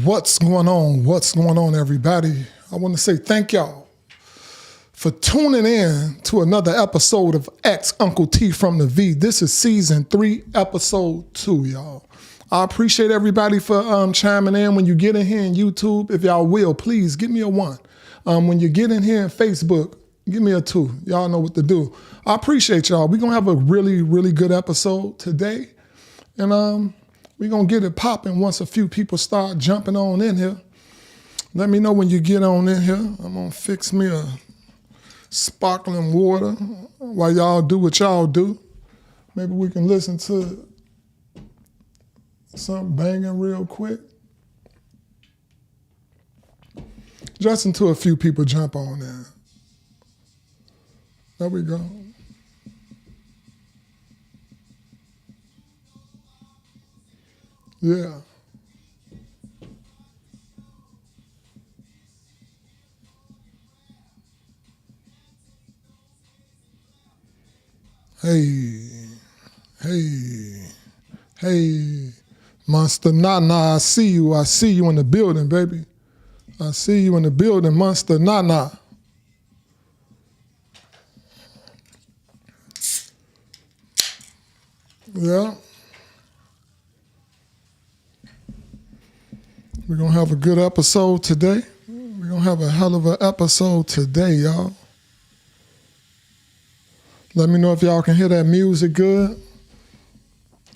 What's going on? What's going on, everybody? I want to say thank y'all for tuning in to another episode of Uncle T from the V. This is season 3, episode 2, y'all. I appreciate everybody for chiming in. When you get in here in YouTube, if y'all will, please give me a 1. When you get in here in Facebook, give me a 2. Y'all know what to do. I appreciate y'all. We're going to have a really, really good episode today. And we're going to get it popping once a few people start jumping on in here. Let me know when you get on in here. I'm going to fix me a sparkling water while y'all do what y'all do. Maybe we can listen to something banging real quick. Just until a few people jump on there. There we go. Yeah. Hey, Monster Nana, I see you in the building, baby. I see you in the building, Monster Nana. Yeah. We're going to have a good episode today. We're going to have a hell of an episode today, y'all. Let me know if y'all can hear that music good.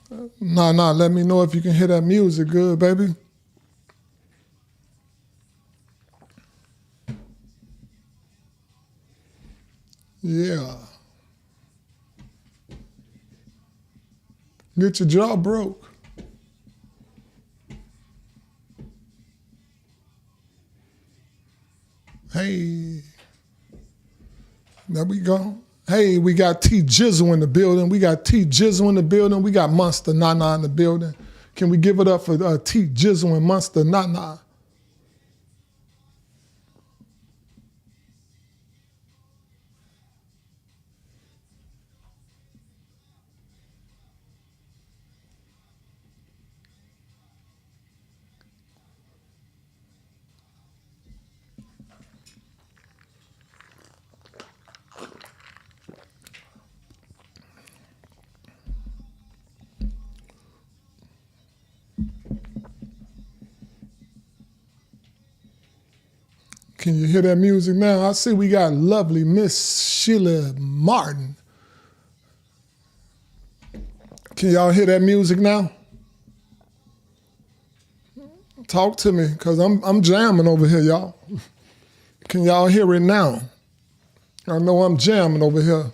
Let me know if you can hear that music good, baby. Yeah. Get your jaw broke. Hey, there we go. Hey, we got T Jizzle in the building. We got Monster Nana in the building. Can we give it up for T Jizzle and Monster Nana? Can you hear that music now? I see we got lovely Miss Sheila Martin. Can y'all hear that music now? Talk to me, because I'm jamming over here, y'all. Can y'all hear it now? I know I'm jamming over here.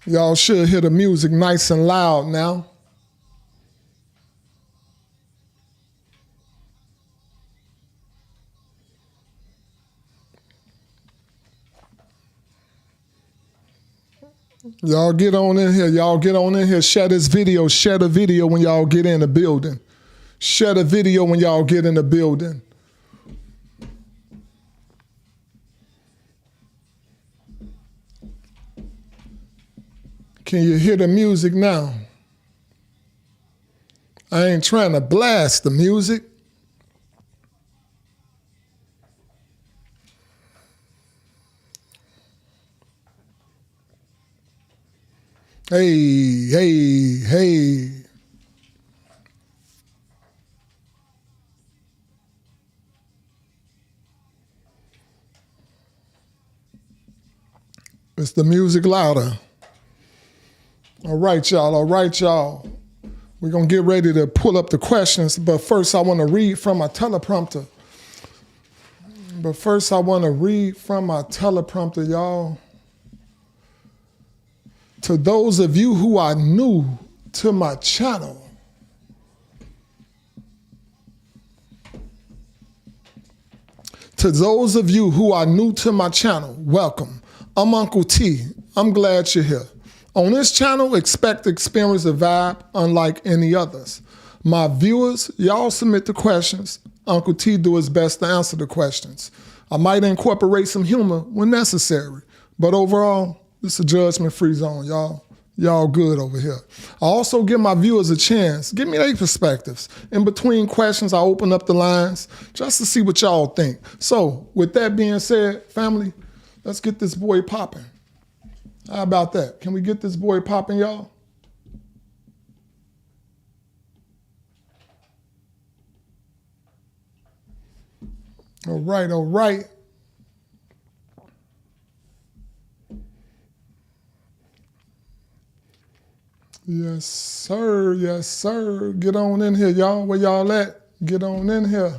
Y'all should hear the music nice and loud now. Y'all get on in here. Y'all get on in here. Share this video. Share the video when y'all get in the building. Share the video when y'all get in the building. Can you hear the music now? I ain't trying to blast the music. Hey. Is the music louder? All right, y'all. We're going to get ready to pull up the questions, but first I want to read from my teleprompter. Y'all. To those of you who are new to my channel, welcome. I'm Uncle T. I'm glad you're here. On this channel, expect to experience a vibe unlike any others. My viewers, y'all submit the questions. Uncle T do his best to answer the questions. I might incorporate some humor when necessary, but overall, this is a judgment-free zone, y'all. Y'all good over here. I also give my viewers a chance. Give me their perspectives. In between questions, I open up the lines just to see what y'all think. So with that being said, family, let's get this boy popping. How about that? Can we get this boy popping, y'all? All right, all right. Yes, sir. Yes, sir. Get on in here, y'all. Where y'all at? Get on in here.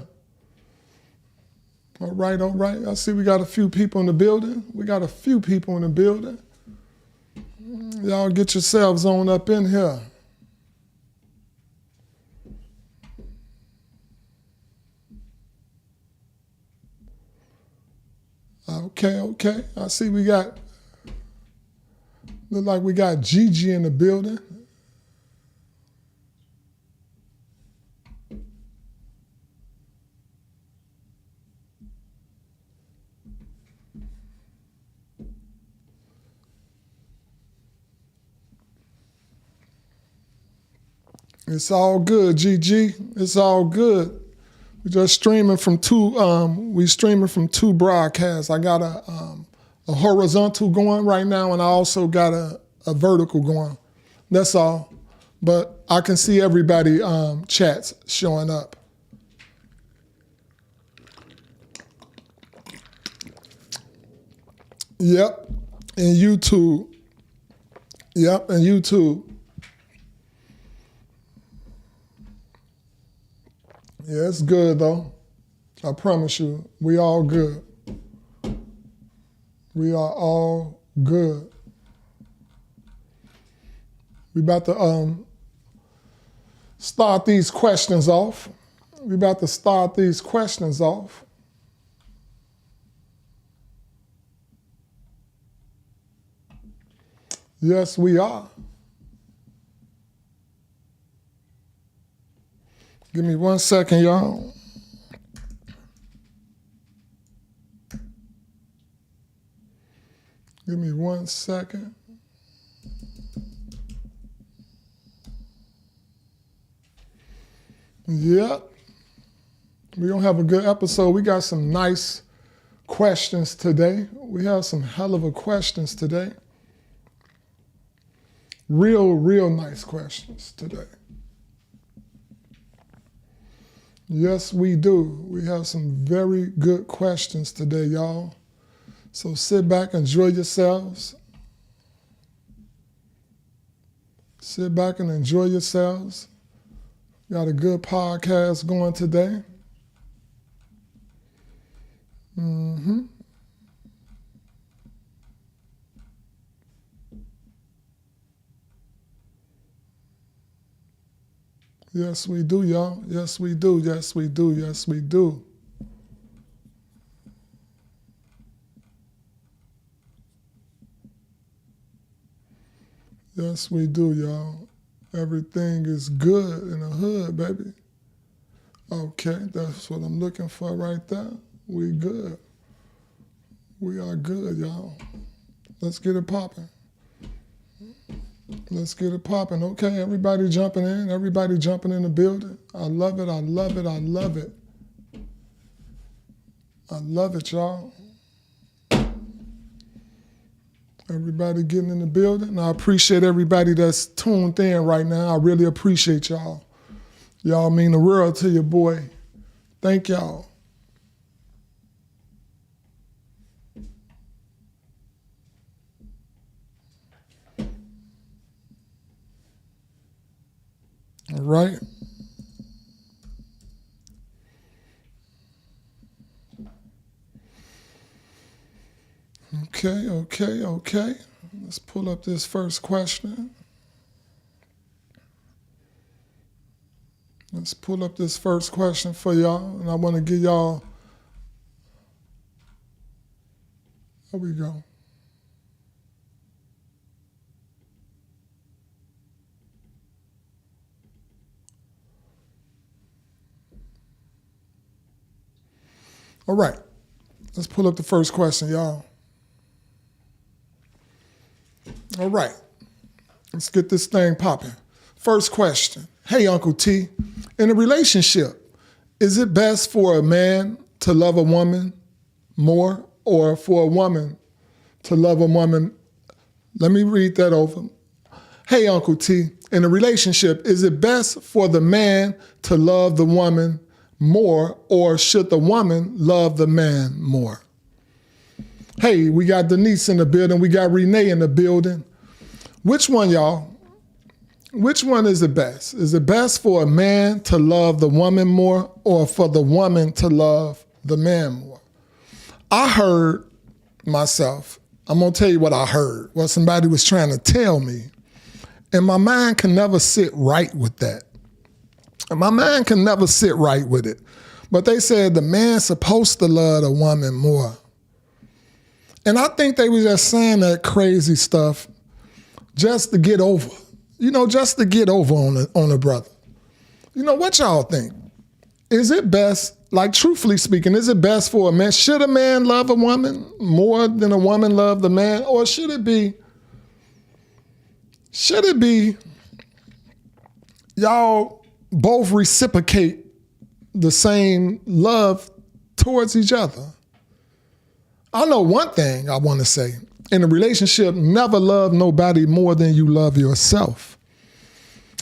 All right, all right. I see we got a few people in the building. Y'all get yourselves on up in here. Okay, okay. I see we got, look like we got Gigi in the building. It's all good, Gigi. It's all good. We just streaming from two broadcasts. I got a horizontal going right now, and I also got a vertical going. That's all. But I can see everybody chats showing up. Yep, and YouTube. Yep, and YouTube. Yeah, it's good though. I promise you, we all good. We are all good. We about to start these questions off. Yes, we are. Give me 1 second, y'all. Give me 1 second. Yep. We're going to have a good episode. We got some nice questions today. We have some hell of a questions today. Real nice questions today. Yes, we do. We have some very good questions today, y'all. So sit back, enjoy yourselves. Sit back and enjoy yourselves. Got a good podcast going today. Yes, we do, y'all. Yes, we do. Yes, we do. Yes, we do. Yes, we do, y'all. Everything is good in the hood, baby. Okay, that's what I'm looking for right there. We good. We are good, y'all. Let's get it popping. Let's get it popping. Okay, everybody jumping in. Everybody jumping in the building. I love it. I love it. I love it. I love it, y'all. Everybody getting in the building. I appreciate everybody that's tuned in right now. I really appreciate y'all. Y'all mean the world to your boy. Thank y'all. All right. Okay. Let's pull up this first question. Let's pull up this first question for y'all, and I want to give y'all, there we go. All right, let's pull up the first question, y'all. All right. Let's get this thing popping. First question. Hey, Uncle T, in a relationship, is it best for a man to love a woman more or for a woman to love a woman? Let me read that over. Hey, Uncle T, in a relationship, is it best for the man to love the woman more or should the woman love the man more? Hey, we got Denise in the building. We got Renee in the building. Which one, y'all? Which one is it best? Is it best for a man to love the woman more or for the woman to love the man more? I heard myself, I'm going to tell you what I heard, what somebody was trying to tell me. And my mind can never sit right with that. And my mind can never sit right with it. But they said the man's supposed to love the woman more. And I think they were just saying that crazy stuff just to get over. Just to get over on a brother. What y'all think? Is it best, like truthfully speaking, is it best for a man? Should a man love a woman more than a woman love the man? Or should it be y'all both reciprocate the same love towards each other? I know one thing I want to say. In a relationship, never love nobody more than you love yourself.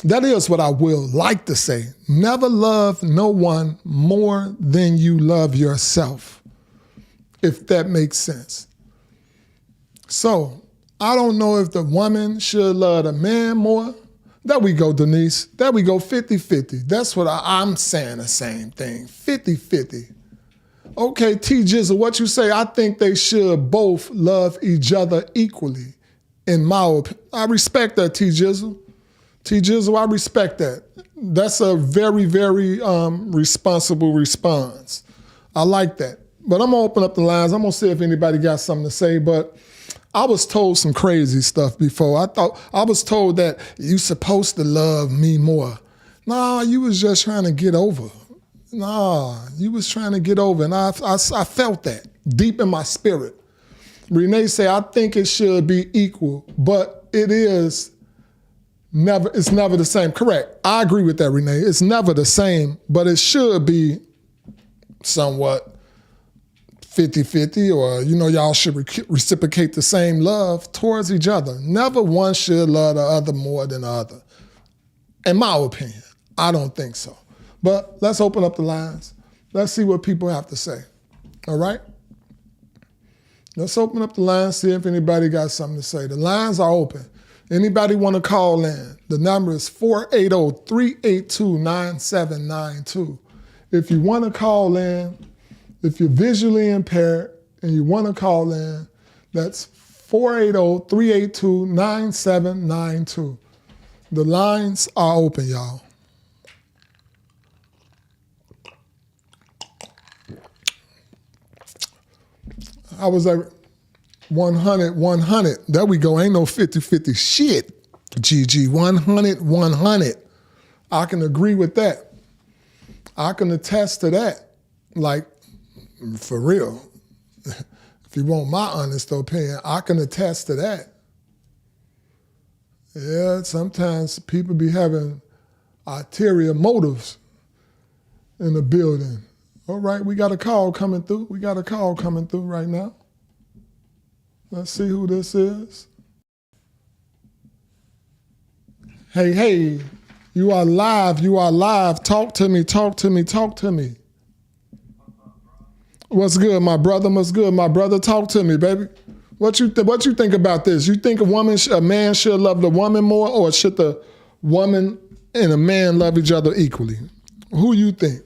That is what I will like to say. Never love no one more than you love yourself, if that makes sense. So, I don't know if the woman should love the man more. There we go, Denise. There we go, 50-50. That's what I'm saying, the same thing, 50-50. Okay, T Jizzle, what you say? I think they should both love each other equally, in my opinion. I respect that, T Jizzle. T Jizzle, I respect that. That's a very, very responsible response. I like that. But I'm going to open up the lines. I'm going to see if anybody got something to say. But I was told some crazy stuff before. I was told that you supposed to love me more. Nah, you was just trying to get over. Nah, you was trying to get over, and I felt that deep in my spirit. Renee said, I think it should be equal, but it's never the same. Correct. I agree with that, Renee. It's never the same, but it should be somewhat 50-50, or, y'all should reciprocate the same love towards each other. Never one should love the other more than the other. In my opinion, I don't think so. But let's open up the lines. Let's see what people have to say. All right? Let's open up the lines, see if anybody got something to say. The lines are open. Anybody want to call in? The number is 480-382-9792. If you want to call in, if you're visually impaired and you want to call in, that's 480-382-9792. The lines are open, y'all. I was like 100. There we go. Ain't no 50-50 shit. GG, 100. I can agree with that. I can attest to that. Like, for real. If you want my honest opinion, I can attest to that. Yeah, sometimes people be having ulterior motives in the building. All right, we got a call coming through. Right now. Let's see who this is. Hey, you are live. Talk to me. What's good, my brother? Talk to me, baby. What you think about this? You think a man should love the woman more, or should the woman and a man love each other equally? Who you think?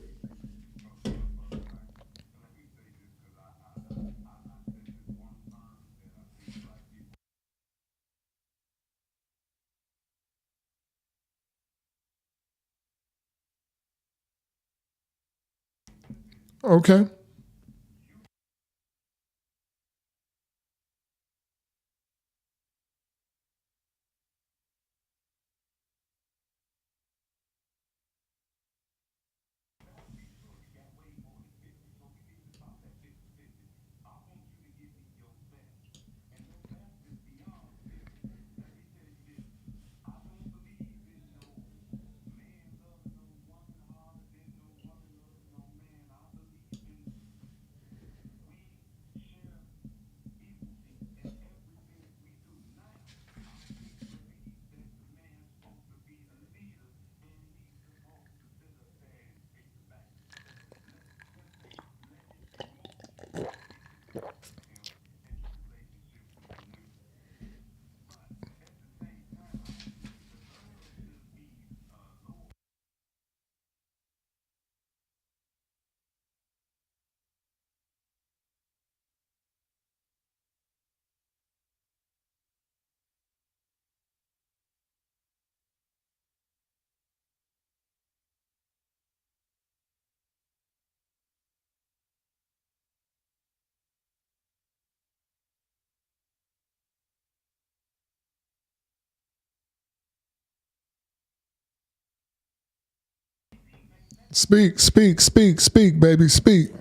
Okay. Speak, speak, speak, speak, baby, speak.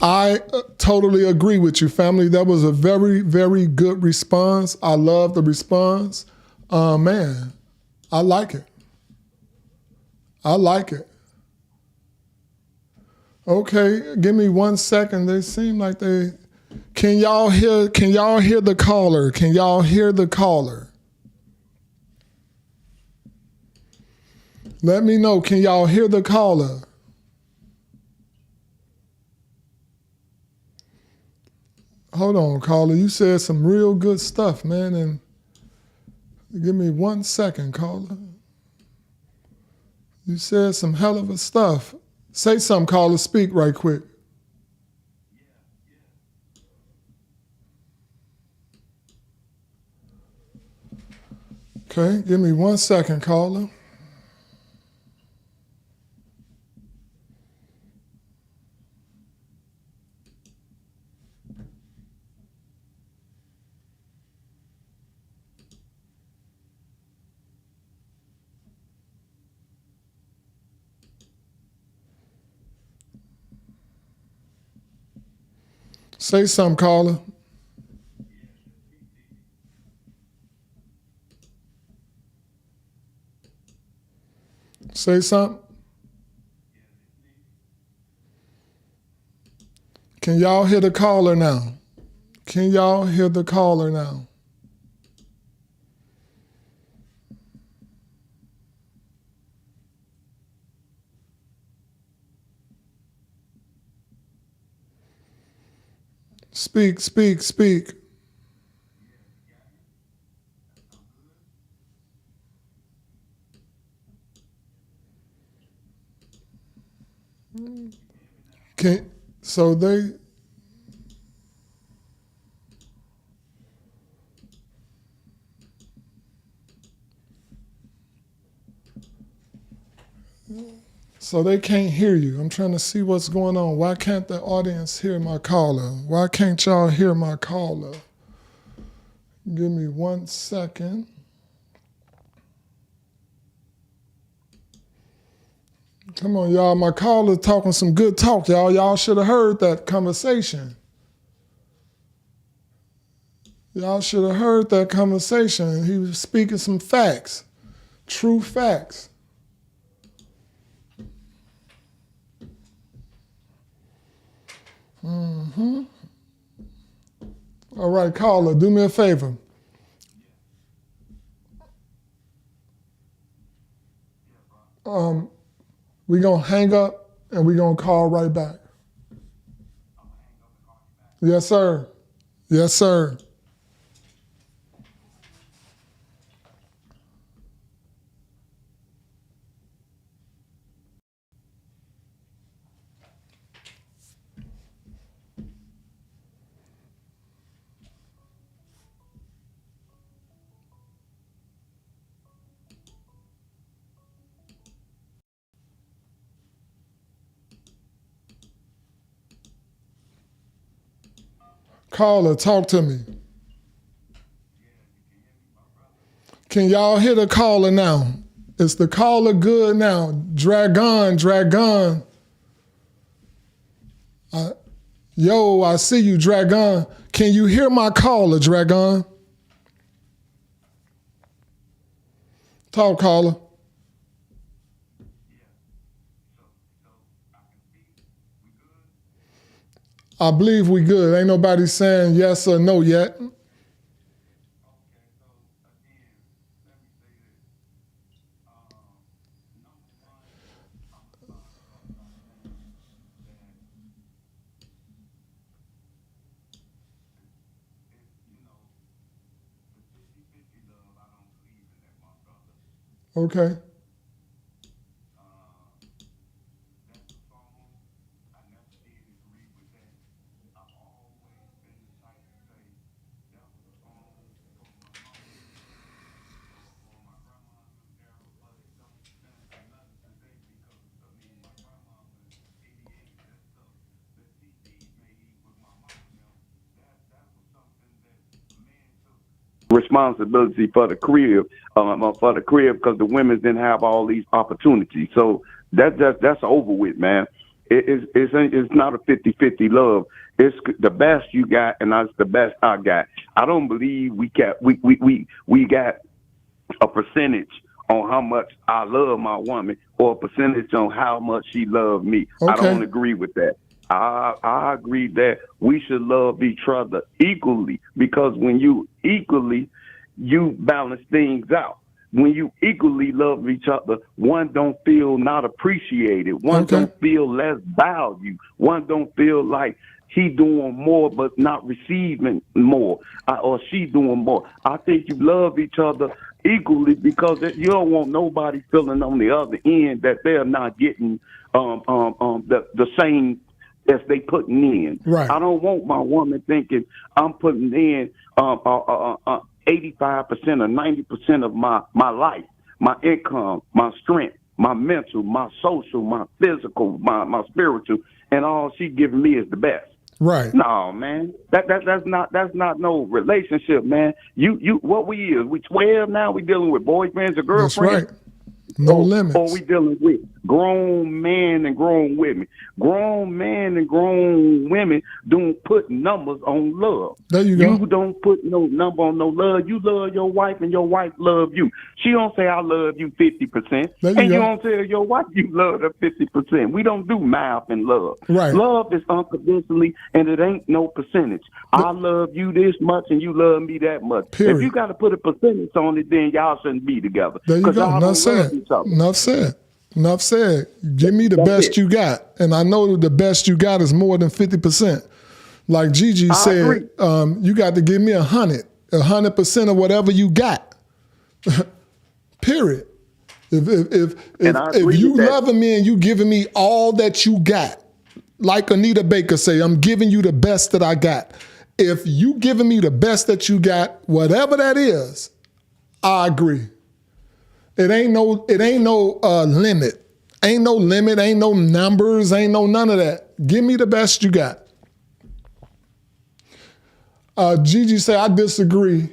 I totally agree with you, family. That was a very, very good response. I love the response. Man, I like it. I like it. Okay, give me 1 second. They seem like they. Can y'all hear the caller? Can y'all hear the caller? Let me know. Can y'all hear the caller? Hold on, caller. You said some real good stuff, man. And give me 1 second, caller. You said some hell of a stuff. Say something, caller. Speak right quick. Okay, give me 1 second, caller. Say something, caller. Say something. Can y'all hear the caller now? Can y'all hear the caller now? Speak, speak, speak. So they. So they can't hear you. I'm trying to see what's going on. Why can't the audience hear my caller? Why can't y'all hear my caller? Give me 1 second. Come on, y'all. My caller talking some good talk, y'all. Y'all should have heard that conversation. Y'all should have heard that conversation. He was speaking some facts, true facts. All right, caller, do me a favor. We're going to hang up and we're going to call right back. Yes, sir. Yes, sir. Caller, talk to me. Can y'all hear the caller now? Is the caller good now? Dragon, Dragon. Yo, I see you, Dragon. Can you hear my caller, Dragon? Talk, caller. I believe we good. Ain't nobody saying yes or no yet. Okay. Responsibility for the crib, because the women didn't have all these opportunities. So that's over with, man. It's not a 50-50 love. It's the best you got, and that's the best I got. I don't believe we got a percentage on how much I love my woman or a percentage on how much she loved me. Okay. I don't agree with that. I agree that we should love each other equally, because when you equally, you balance things out. When you equally love each other, one don't feel not appreciated. One don't feel less valued. One don't feel like he doing more but not receiving more, or she doing more. I think you love each other equally, because you don't want nobody feeling on the other end that they're not getting the same as they putting in. Right. I don't want my woman thinking I'm putting in 85% or 90% of my life, my income, my strength, my mental, my social, my physical, my spiritual, and all she giving me is the best. Right. No, man. That's not no relationship, man. You what we is? We 12 now. We dealing with boyfriends or girlfriends. That's right. No limits. Or we dealing with grown men and grown women. Grown men and grown women don't put numbers on love. There you go. You don't put no number on no love. You love your wife and your wife love you. She don't say I love you 50%. And you don't tell your wife you love her 50%. We don't do math in love. Right. Love is unconditionally, and it ain't no percentage. I love you this much and you love me that much. Period. If you got to put a percentage on it, then y'all shouldn't be together. There you go. Enough said. Enough said. Enough said. Give me the best you got. And I know the best you got is more than 50%. Like Gigi said, you got to give me 100% of whatever you got. Period. If you loving me and you giving me all that you got, like Anita Baker say, I'm giving you the best that I got. If you giving me the best that you got, whatever that is, I agree. It ain't no limit. Ain't no limit, ain't no numbers, ain't no none of that. Give me the best you got. Gigi say, I disagree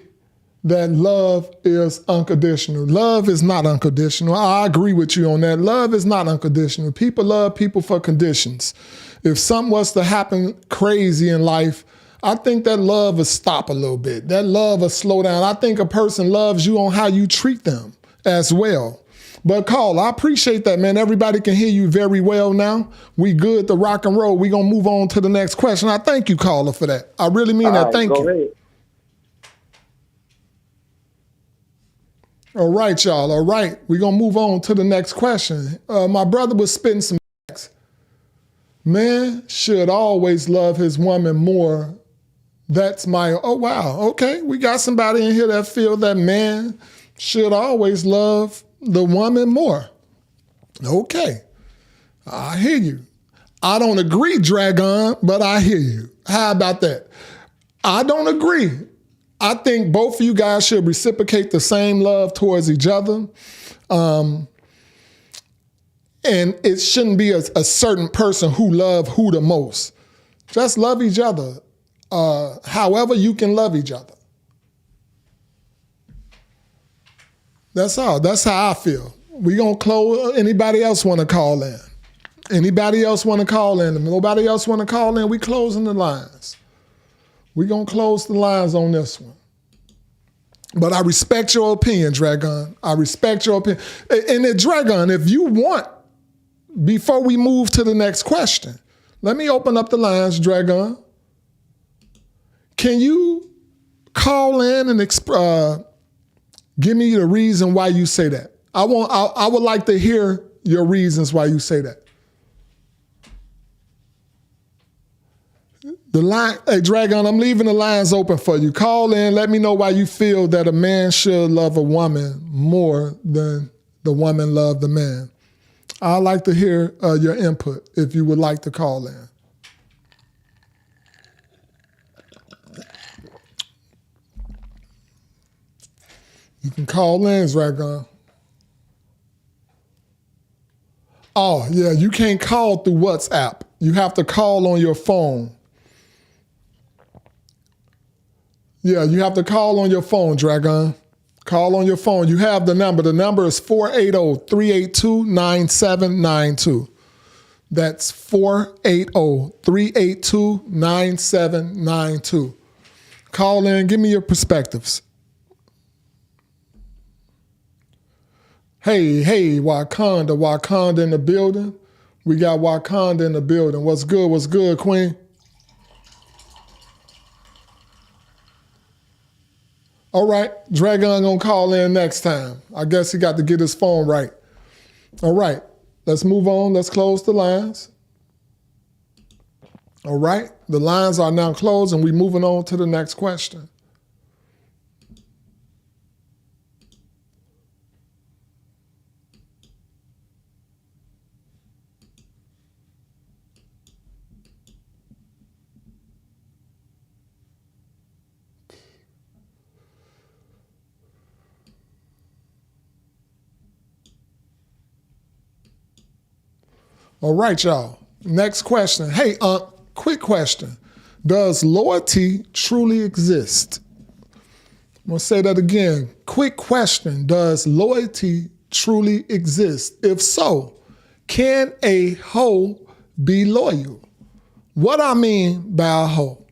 that love is unconditional. Love is not unconditional. I agree with you on that. Love is not unconditional. People love people for conditions. If something was to happen crazy in life, I think that love will stop a little bit. That love will slow down. I think a person loves you on how you treat them as well. But Carl, I appreciate that, man. Everybody can hear you very well now. We good to rock and roll. We gonna move on to the next question. I thank you, caller, for that. I really mean that. Thank you. Ahead. All right, y'all. All right. We're gonna move on to the next question. My brother was spitting some facts. Man should always love his woman more. That's my, oh wow, okay. We got somebody in here that feel that man should always love the woman more. Okay, I hear you. I don't agree, Dragon, but I hear you. How about that? I don't agree. I think both of you guys should reciprocate the same love towards each other. And it shouldn't be a certain person who love who the most. Just love each other, however you can love each other. That's all. That's how I feel. We gonna close. Anybody else want to call in? Anybody else want to call in? If nobody else want to call in, we closing the lines. We gonna close the lines on this one. But I respect your opinion, Dragon. I respect your opinion. And then, Dragon, if you want, before we move to the next question, Let me open up the lines, Dragon. Can you call in and give me the reason why you say that? I would like to hear your reasons why you say that. Hey, Dragon, I'm leaving the lines open for you. Call in, let me know why you feel that a man should love a woman more than the woman love the man. I'd like to hear your input if you would like to call in. You can call in, Dragon. Oh, yeah, you can't call through WhatsApp. You have to call on your phone. Yeah, you have to call on your phone, Dragon. Call on your phone. You have the number. The number is 480-382-9792. That's 480-382-9792. Call in. Give me your perspectives. Hey, Wakanda in the building. We got Wakanda in the building. What's good, Queen? All right, Dragon gonna call in next time. I guess he got to get his phone right. All right, let's move on. Let's close the lines. All right, the lines are now closed and we're moving on to the next question. All right, y'all. Next question. Hey, quick question. Does loyalty truly exist? I'm going to say that again. Quick question. Does loyalty truly exist? If so, can a hoe be loyal? What I mean by a hoe?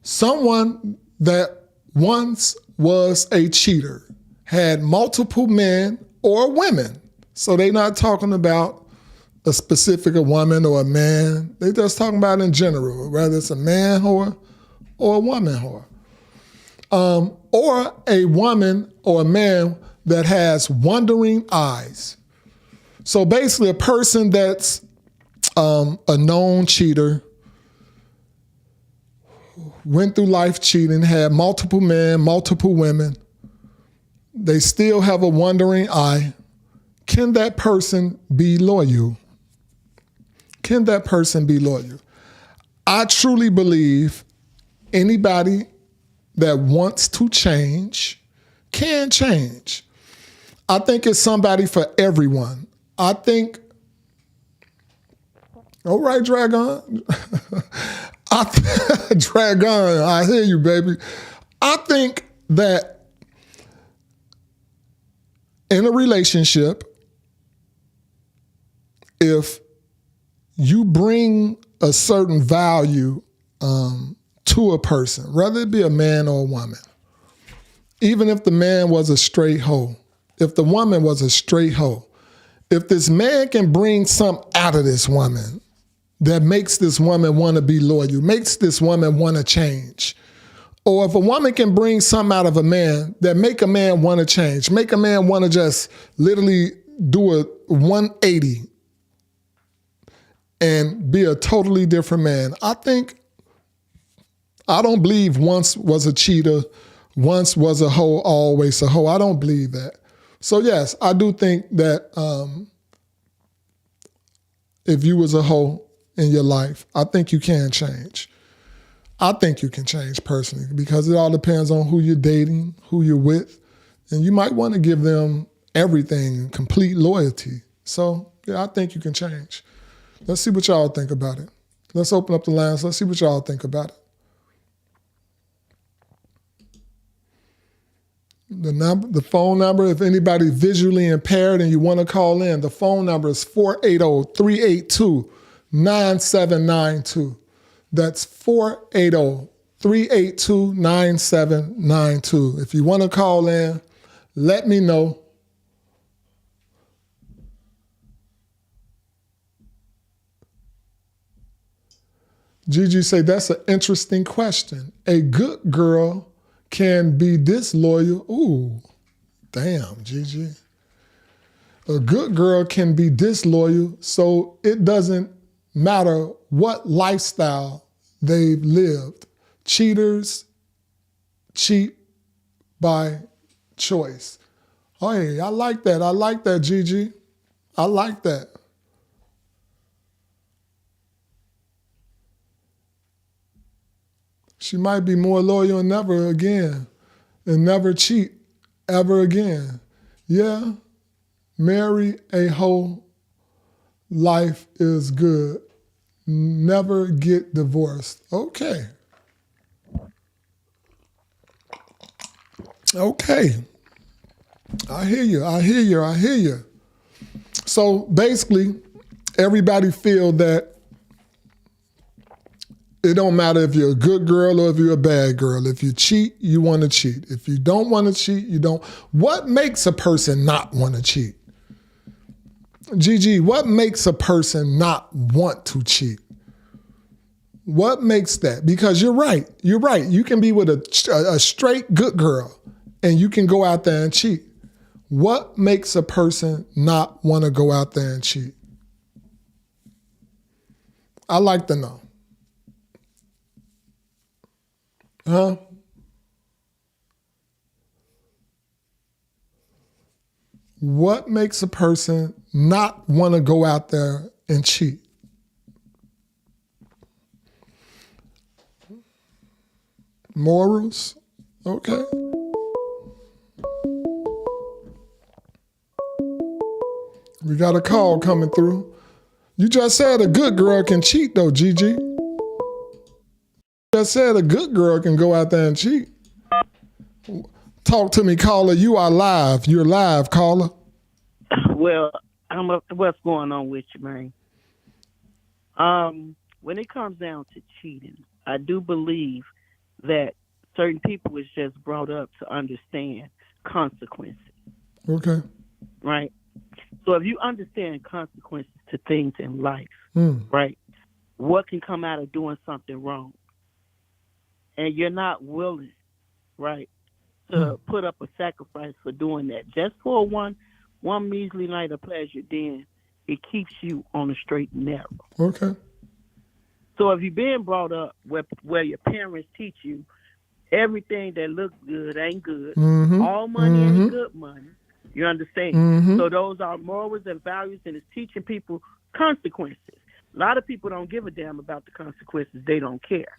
Someone that once was a cheater, had multiple men or women. So they're not talking about a specific woman or a man. They just talking about in general, whether it's a man whore or a woman whore. Or a woman or a man that has wandering eyes. So basically a person that's a known cheater, went through life cheating, had multiple men, multiple women. They still have a wandering eye. Can that person be loyal? Can that person be loyal? I truly believe anybody that wants to change can change. I think it's somebody for everyone. I think, all right, Dragon. Dragon, I hear you, baby. I think that in a relationship, if you bring a certain value to a person, whether it be a man or a woman, even if the man was a straight hoe, if the woman was a straight hoe, if this man can bring something out of this woman that makes this woman want to be loyal, makes this woman want to change, or if a woman can bring something out of a man that make a man want to change, make a man want to just literally do a 180 and be a totally different man. I don't believe once was a cheater, once was a hoe, always a hoe. I don't believe that. So yes, I do think that if you was a hoe in your life, I think you can change. I think you can change personally because it all depends on who you're dating, who you're with, and you might want to give them everything, complete loyalty. So yeah, I think you can change. Let's see what y'all think about it. Let's open up the lines. Let's see what y'all think about it. The phone number, if anybody's visually impaired and you want to call in, the phone number is 480-382-9792. That's 480-382-9792. If you want to call in, let me know. Gigi say that's an interesting question. A good girl can be disloyal. Ooh, damn, Gigi. A good girl can be disloyal, so it doesn't matter what lifestyle they've lived. Cheaters cheat by choice. Oh, hey, I like that. I like that, Gigi. I like that. She might be more loyal and never again, and never cheat ever again. Yeah, marry a hoe. Life is good. Never get divorced. Okay. Okay. I hear you. I hear you. I hear you. So basically, everybody feel that it don't matter if you're a good girl or if you're a bad girl. If you cheat, you want to cheat. If you don't want to cheat, you don't. What makes a person not want to cheat? Gigi, what makes a person not want to cheat? What makes that? Because you're right. You're right. You can be with a straight good girl and you can go out there and cheat. What makes a person not want to go out there and cheat? I like to know. Huh? What makes a person not want to go out there and cheat? Morals? Okay. We got a call coming through. You just said a good girl can cheat though, Gigi. You just said a good girl can go out there and cheat. Talk to me, caller. You are live. You're live, caller. Well, what's going on with you, man? When it comes down to cheating, I do believe that certain people is just brought up to understand consequences. Okay. Right? So if you understand consequences to things in life, right, what can come out of doing something wrong? And you're not willing, right, to put up a sacrifice for doing that. Just for one measly night of pleasure, then it keeps you on the straight and narrow. Okay. So if you're being brought up where your parents teach you everything that looks good ain't good, all money ain't good money, you understand? So those are morals and values, and it's teaching people consequences. A lot of people don't give a damn about the consequences. They don't care.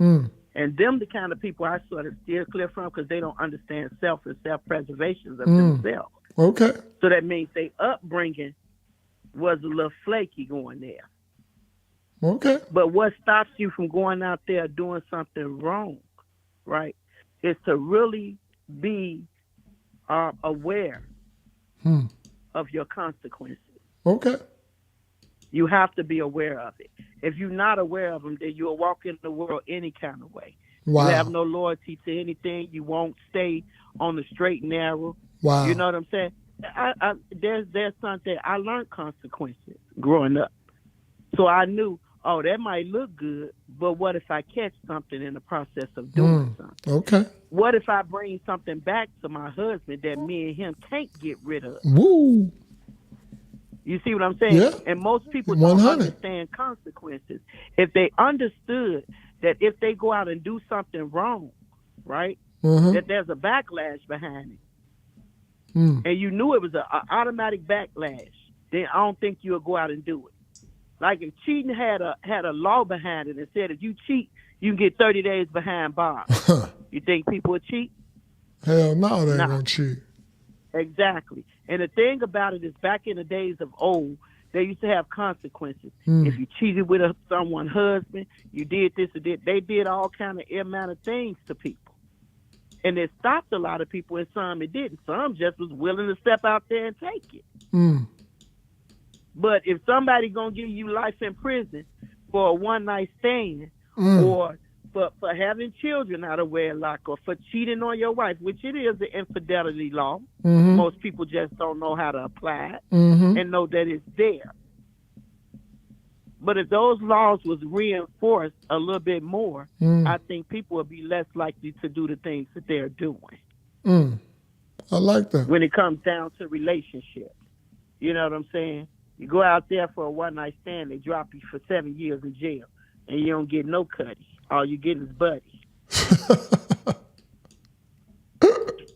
And them the kind of people I sort of steer clear from because they don't understand self and self-preservation of themselves. Okay. So that means their upbringing was a little flaky going there. Okay. But what stops you from going out there doing something wrong, right, is to really be aware of your consequences. Okay. You have to be aware of it. If you're not aware of them, then you'll walk in the world any kind of way. Wow. You have no loyalty to anything. You won't stay on the straight and narrow. Wow. You know what I'm saying? There's something I learned consequences growing up. So I knew, oh, that might look good, but what if I catch something in the process of doing something? Okay. What if I bring something back to my husband that me and him can't get rid of? Woo. You see what I'm saying? Yeah. And most people 100. don't understand consequences. If they understood that if they go out and do something wrong, right, that there's a backlash behind it, and you knew it was an automatic backlash, then I don't think you would go out and do it. Like if cheating had a law behind it and said if you cheat, you can get 30 days behind bars. You think people would cheat? Hell no, they ain't gonna cheat. Exactly. And the thing about it is back in the days of old, they used to have consequences. If you cheated with someone's husband, you did this or that. They did all kind of amount of things to people. And it stopped a lot of people, and some it didn't. Some just was willing to step out there and take it. But if somebody going to give you life in prison for a one-night stand or for having children out of wedlock or for cheating on your wife, which it is an infidelity law, most people just don't know how to apply it and know that it's there. But if those laws was reinforced a little bit more, I think people would be less likely to do the things that they're doing. I like that. When it comes down to relationships. You know what I'm saying? You go out there for a one-night stand, they drop you for 7 years in jail, and you don't get no cutty. All you get is buddy.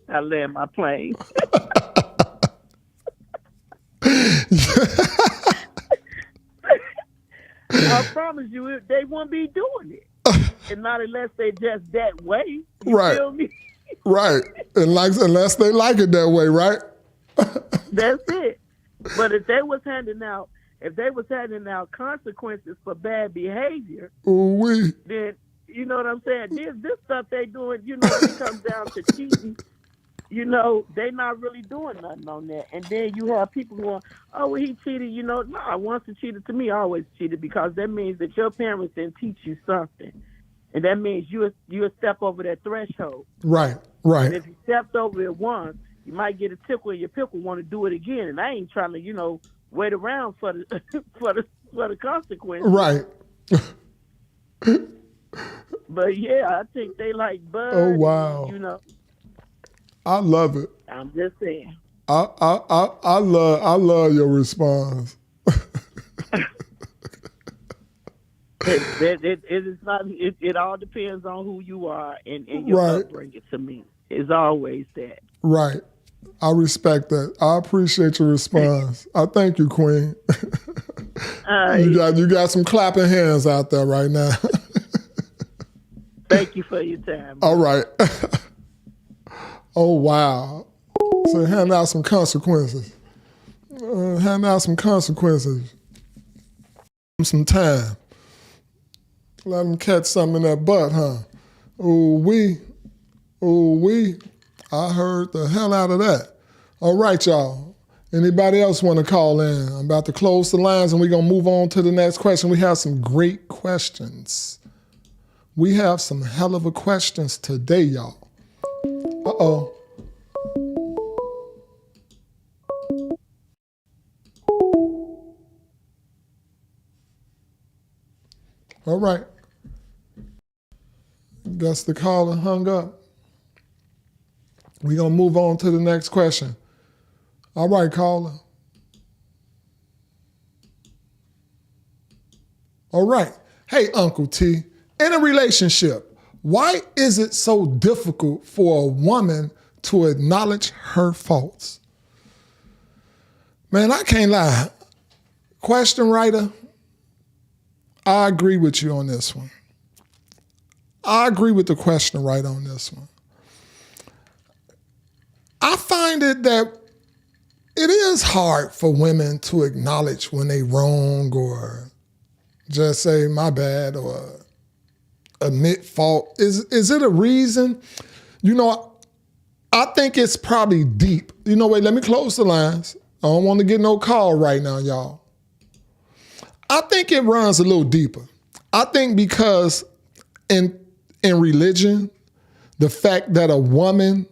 I land my plane. I promise you, they won't be doing it. And not unless they just that way. You feel me? Right. Unless they like it that way, right? That's it. But if they was handing out consequences for bad behavior, then you know what I'm saying? This stuff they doing, when it comes down to cheating, they not really doing nothing on that. And then you have people going, oh, well, he cheated, no, once he cheated to me, I always cheated, because that means that your parents didn't teach you something. And that means you step over that threshold. Right. And if you stepped over it once, you might get a tickle in your pickle, want to do it again. And I ain't trying to, wait around for the for the consequences. Right. But yeah, I think they like bud. Oh wow. I love it. I'm just saying. I love your response. It all depends on who you are and your upbringing. To me, it's always that. Right. I respect that. I appreciate your response. I thank you, Queen. You got some clapping hands out there right now. Thank you for your time. All right. Oh wow. So hand out some consequences. Some time. Let them catch something in that butt, huh? Ooh wee. I heard the hell out of that. All right, y'all. Anybody else want to call in? I'm about to close the lines and we're going to move on to the next question. We have some great questions. We have some hell of a questions today, y'all. Uh-oh. All right. Guess the caller hung up. We're going to move on to the next question. All right, caller. All right. Hey, Uncle T, in a relationship, why is it so difficult for a woman to acknowledge her faults? Man, I can't lie. Question writer, I agree with you on this one. I agree with the question writer on this one. I find it that it is hard for women to acknowledge when they wrong or just say my bad or admit fault. Is it a reason? I think it's probably deep. Wait, let me close the lines. I don't want to get no call right now, y'all. I think it runs a little deeper. I think because in religion, the fact that a woman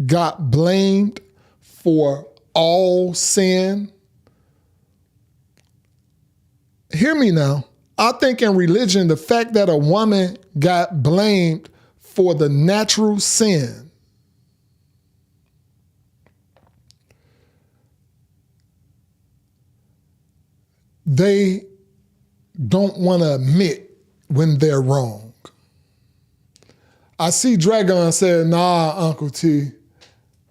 got blamed for all sin. Hear me now. I think in religion, the fact that a woman got blamed for the natural sin, they don't want to admit when they're wrong. I see Dragon said, nah, Uncle T,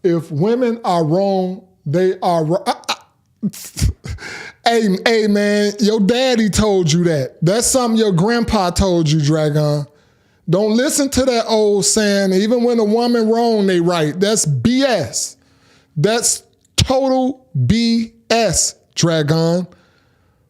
if women are wrong, they are wrong. Hey, man, your daddy told you that. That's something your grandpa told you, Dragon. Don't listen to that old saying, even when a woman wrong, they right. That's BS. That's total BS, Dragon.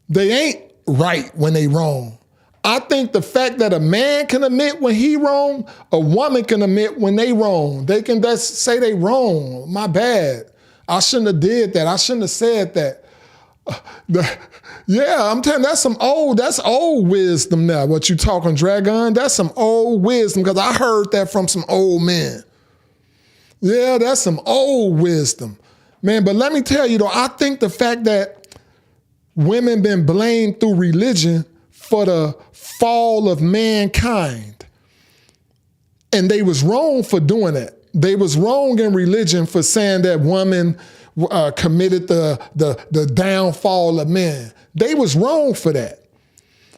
They ain't right when they wrong. I think the fact that a man can admit when he wrong, a woman can admit when they wrong. They can just say they wrong. My bad. I shouldn't have did that. I shouldn't have said that. Yeah, I'm telling you, that's old wisdom now. What you talking, Dragon? That's some old wisdom because I heard that from some old men. Yeah, that's some old wisdom. Man, but let me tell you though, I think the fact that women been blamed through religion for the fall of mankind. And they was wrong for doing that. They was wrong in religion for saying that woman committed the downfall of men. They was wrong for that.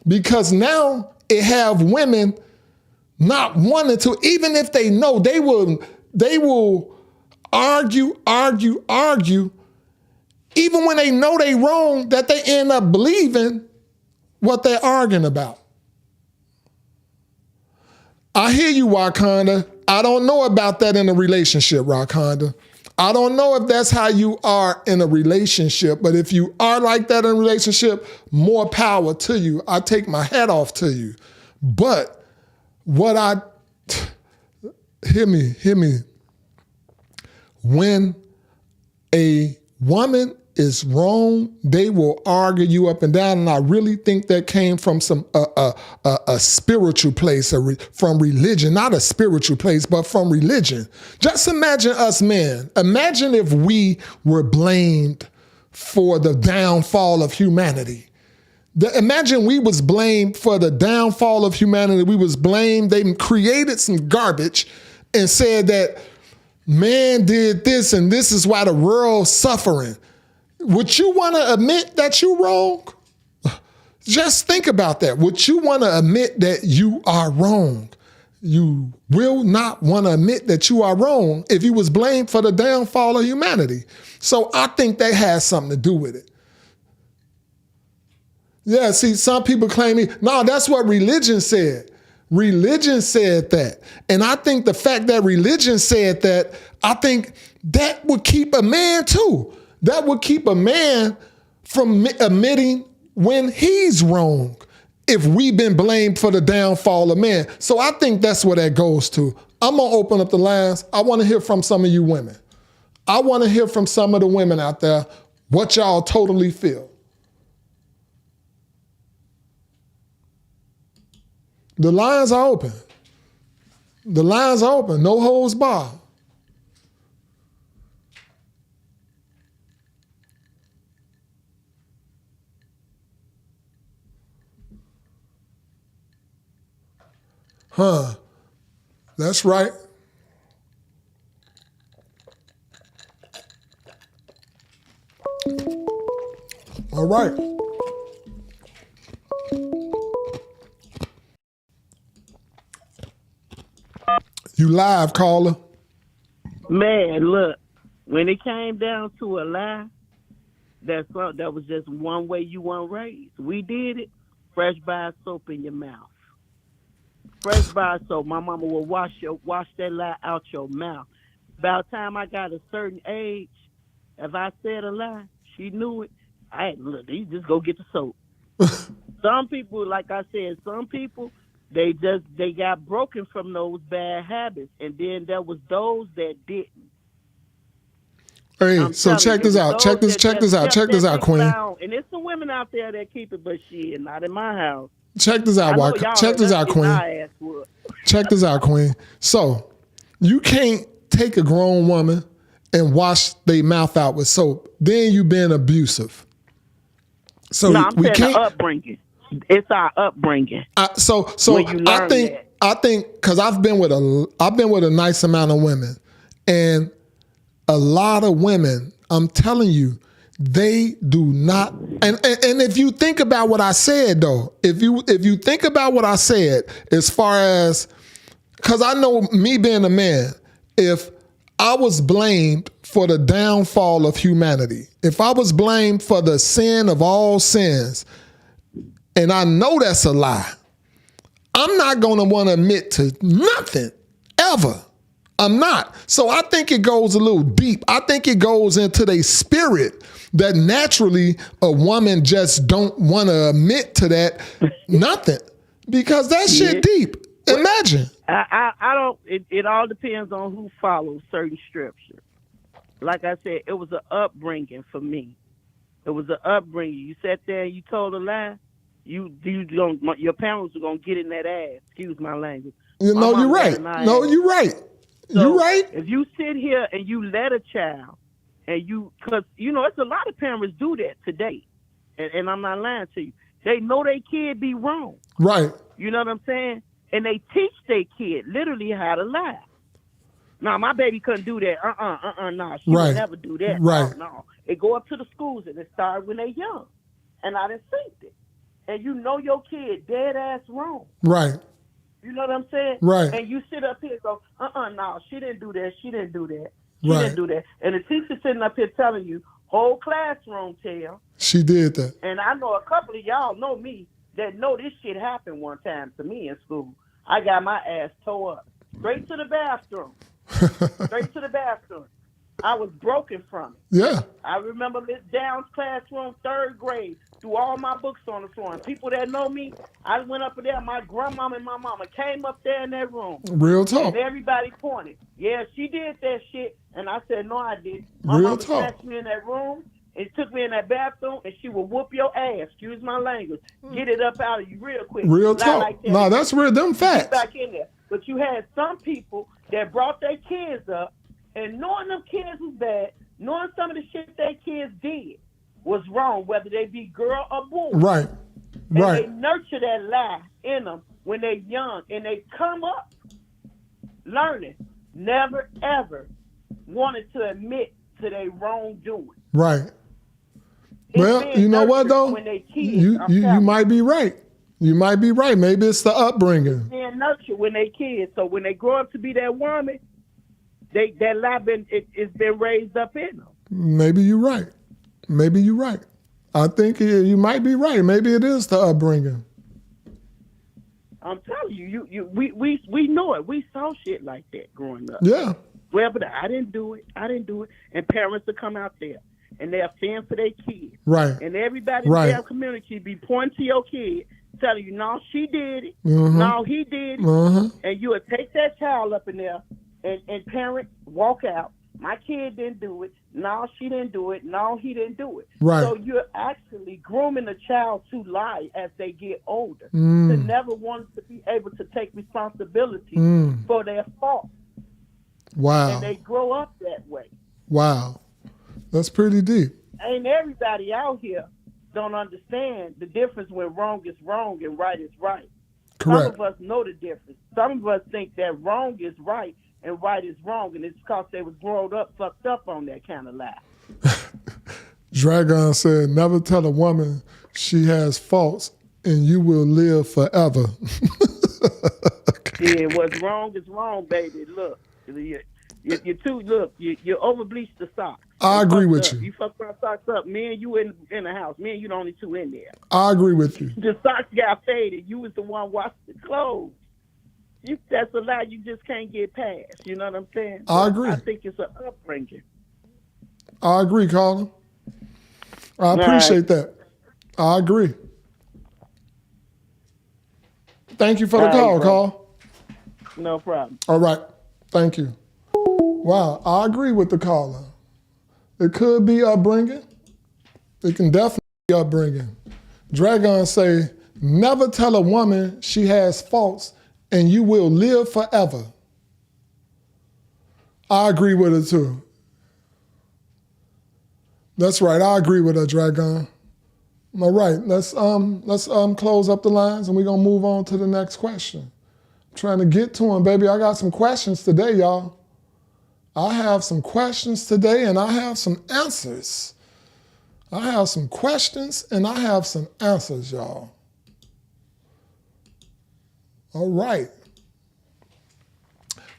Because now it have women not wanting to, even if they know, they will argue, even when they know they wrong, that they end up believing what they're arguing about. I hear you, Wakanda. I don't know about that in a relationship, Wakanda. I don't know if that's how you are in a relationship, but if you are like that in a relationship, more power to you. I take my hat off to you. But hear me. When a woman is wrong, they will argue you up and down, and I really think that came from a spiritual place, from religion, not a spiritual place, but from religion. Just imagine us men. Imagine if we were blamed for the downfall of humanity. Imagine we was blamed for the downfall of humanity. We was blamed. They created some garbage and said that man did this and this is why the world's suffering. Would you want to admit that you're wrong? Just think about that. Would you want to admit that you are wrong? You will not want to admit that you are wrong if you was blamed for the downfall of humanity. So I think that has something to do with it. Yeah, see, some people claim, no, that's what religion said. Religion said that. And I think the fact that religion said that, I think that would keep a man too. That would keep a man from admitting when he's wrong if we've been blamed for the downfall of man. So I think that's where that goes to. I'm going to open up the lines. I want to hear from some of you women. I want to hear from some of the women out there what y'all totally feel. The lines are open. The lines are open. No holds barred. Huh. That's right. All right. You live, caller. Man, look, when it came down to a lie, that was just one way you weren't raised. We did it. Fresh bar soap in your mouth. Fresh bar soap. My mama will wash that lie out your mouth. By the time I got a certain age, if I said a lie, she knew it. Look, you just go get the soap. Some people, like I said, they got broken from those bad habits, and then there was those that didn't. Hey, so check this out. Check this out, Queen. And there's some women out there that keep it, but shit, not in my house. Check this out, Check this out, Queen. Check this out, Queen. So you can't take a grown woman and wash their mouth out with soap. Then you being abusive. So no, I'm saying the upbringing. It's our upbringing. So I think because I've been with a nice amount of women, and a lot of women, I'm telling you, they do not. And if you think about what I said, though, if you think about what I said, as far as, because I know me being a man, if I was blamed for the downfall of humanity, if I was blamed for the sin of all sins, and I know that's a lie, I'm not going to want to admit to nothing, ever. I'm not. So I think it goes a little deep. I think it goes into their spirit that naturally a woman just don't want to admit to that nothing, because that shit deep. Imagine. I don't, it all depends on who follows certain scripture. Like I said, it was an upbringing for me. It was an upbringing. You sat there and you told a lie, your parents were going to get in that ass. Excuse my language. You're right. No, you're right. So you're right. If you sit here and you let a child, and because, it's a lot of parents do that today. and I'm not lying to you, they know their kid be wrong. Right. You know what I'm saying? And they teach their kid literally how to lie. No, my baby couldn't do that. No, she Right. would never do that. Right. No. It go up to the schools and it started when they young. And I done seen it. And you know your kid dead ass wrong. Right. You know what I'm saying? Right. And you sit up here and go, no, she didn't do that. She didn't do that. She Right. didn't do that. And the teacher sitting up here telling you, whole classroom tell. She did that. And I know a couple of y'all know me that know this shit happened one time to me in school. I got my ass tore up. Straight to the bathroom. Straight to the bathroom. I was broken from it. Yeah. I remember Miss Downs' classroom, 3rd grade, threw all my books on the floor. And people that know me, I went up there, my grandmama and my mama came up there in that room. Real talk. And everybody pointed. Yeah, she did that shit. And I said, no, I didn't. My Real mama talk. snatched me in that room and took me in that bathroom, and she would whoop your ass. Excuse my language. Get it up out of you real quick. Real Not talk. like that. No, that's real. Them Get facts. back in there. But you had some people that brought their kids up, and knowing them kids was bad, knowing some of the shit their kids did was wrong, whether they be girl or boy. Right. And Right. they nurture that lie in them when they're young, and they come up learning, never ever wanted to admit to their wrongdoing. Right. It's Well, being you know what nurtured though? when they kids, You I'm you telling might be right. You might be right. Maybe it's the upbringing. being nurtured when they kids. So when they grow up to be that woman, that lie it's been raised up in them. Maybe you're right. Maybe you're right. I think you might be right. Maybe it is the upbringing. I'm telling you, we know it. We saw shit like that growing up. Yeah. Well, but I didn't do it. And parents will come out there and they'll fend for their kids. Right. And everybody in Right. their community be pointing to your kid, telling you, no, she did it. Mhm. No, he did it. Uh-huh. And you would take that child up in there and parent walk out. My kid didn't do it. No, she didn't do it. No, he didn't do it. Right. So you're actually grooming the child to lie as they get older, to Mm. never want to be able to take responsibility Mm. for their fault. Wow. And they grow up that way. Wow. That's pretty deep. Ain't everybody out here don't understand the difference when wrong is wrong and right is right. Correct. Some of us know the difference. Some of us think that wrong is right and right is wrong, and it's because they was grown up, fucked up on that kind of lie. Dragon said, never tell a woman she has faults and you will live forever. Yeah, what's wrong is wrong, baby. Look, you over bleached the socks. I agree with up. you. You fucked my socks up. Me and you in the house. Me and you the only two in there. I agree with you. The socks got faded. You was the one washing the clothes. That's a lie you just can't get past. You know what I'm saying? I agree. I think it's an upbringing. I agree, Colin. I appreciate that. I agree. Thank you for the All call, right, bro. Carl. No problem. All right. Thank you. Wow. I agree with the caller. It could be upbringing. It can definitely be upbringing. Dragon say, never tell a woman she has faults and you will live forever. I agree with her too. That's right. I agree with her, Dragon. All right. Let's close up the lines and we're gonna move on to the next question. I'm trying to get to them, baby. I got some questions today, y'all. I have some questions today and I have some answers. I have some questions and I have some answers, y'all. All right.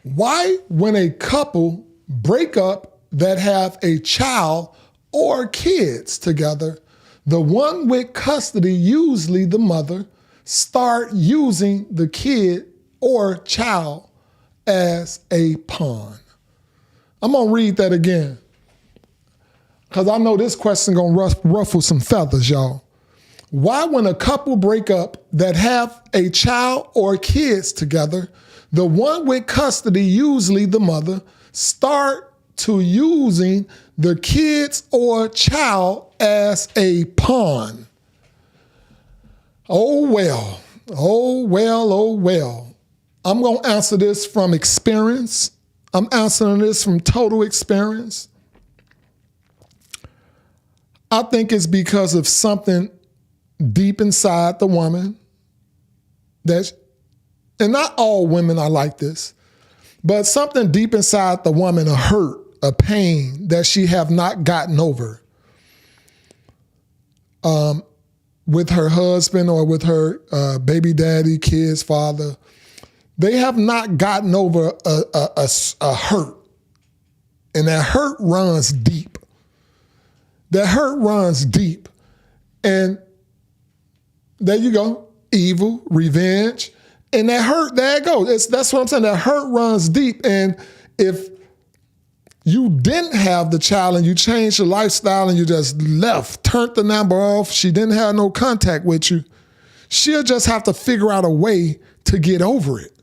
Why, when a couple break up that have a child or kids together, the one with custody, usually the mother, start using the kid or child as a pawn? I'm gonna read that again because I know this question gonna ruffle some feathers, y'all. Why, when a couple break up that have a child or kids together, the one with custody, usually the mother, start to using the kids or child as a pawn? Oh well, oh well, oh well. I'm gonna answer this from experience. I'm answering this from total experience. I think it's because of something deep inside the woman and not all women are like this, but something deep inside the woman, a hurt, a pain that she have not gotten over with her husband or with her baby daddy, kid's father. They have not gotten over a hurt. And that hurt runs deep. That hurt runs deep. And there you go. Evil, revenge. And that hurt, there it goes. That's what I'm saying. That hurt runs deep. And if you didn't have the child and you changed your lifestyle and you just left, turned the number off, she didn't have no contact with you, she'll just have to figure out a way to get over it.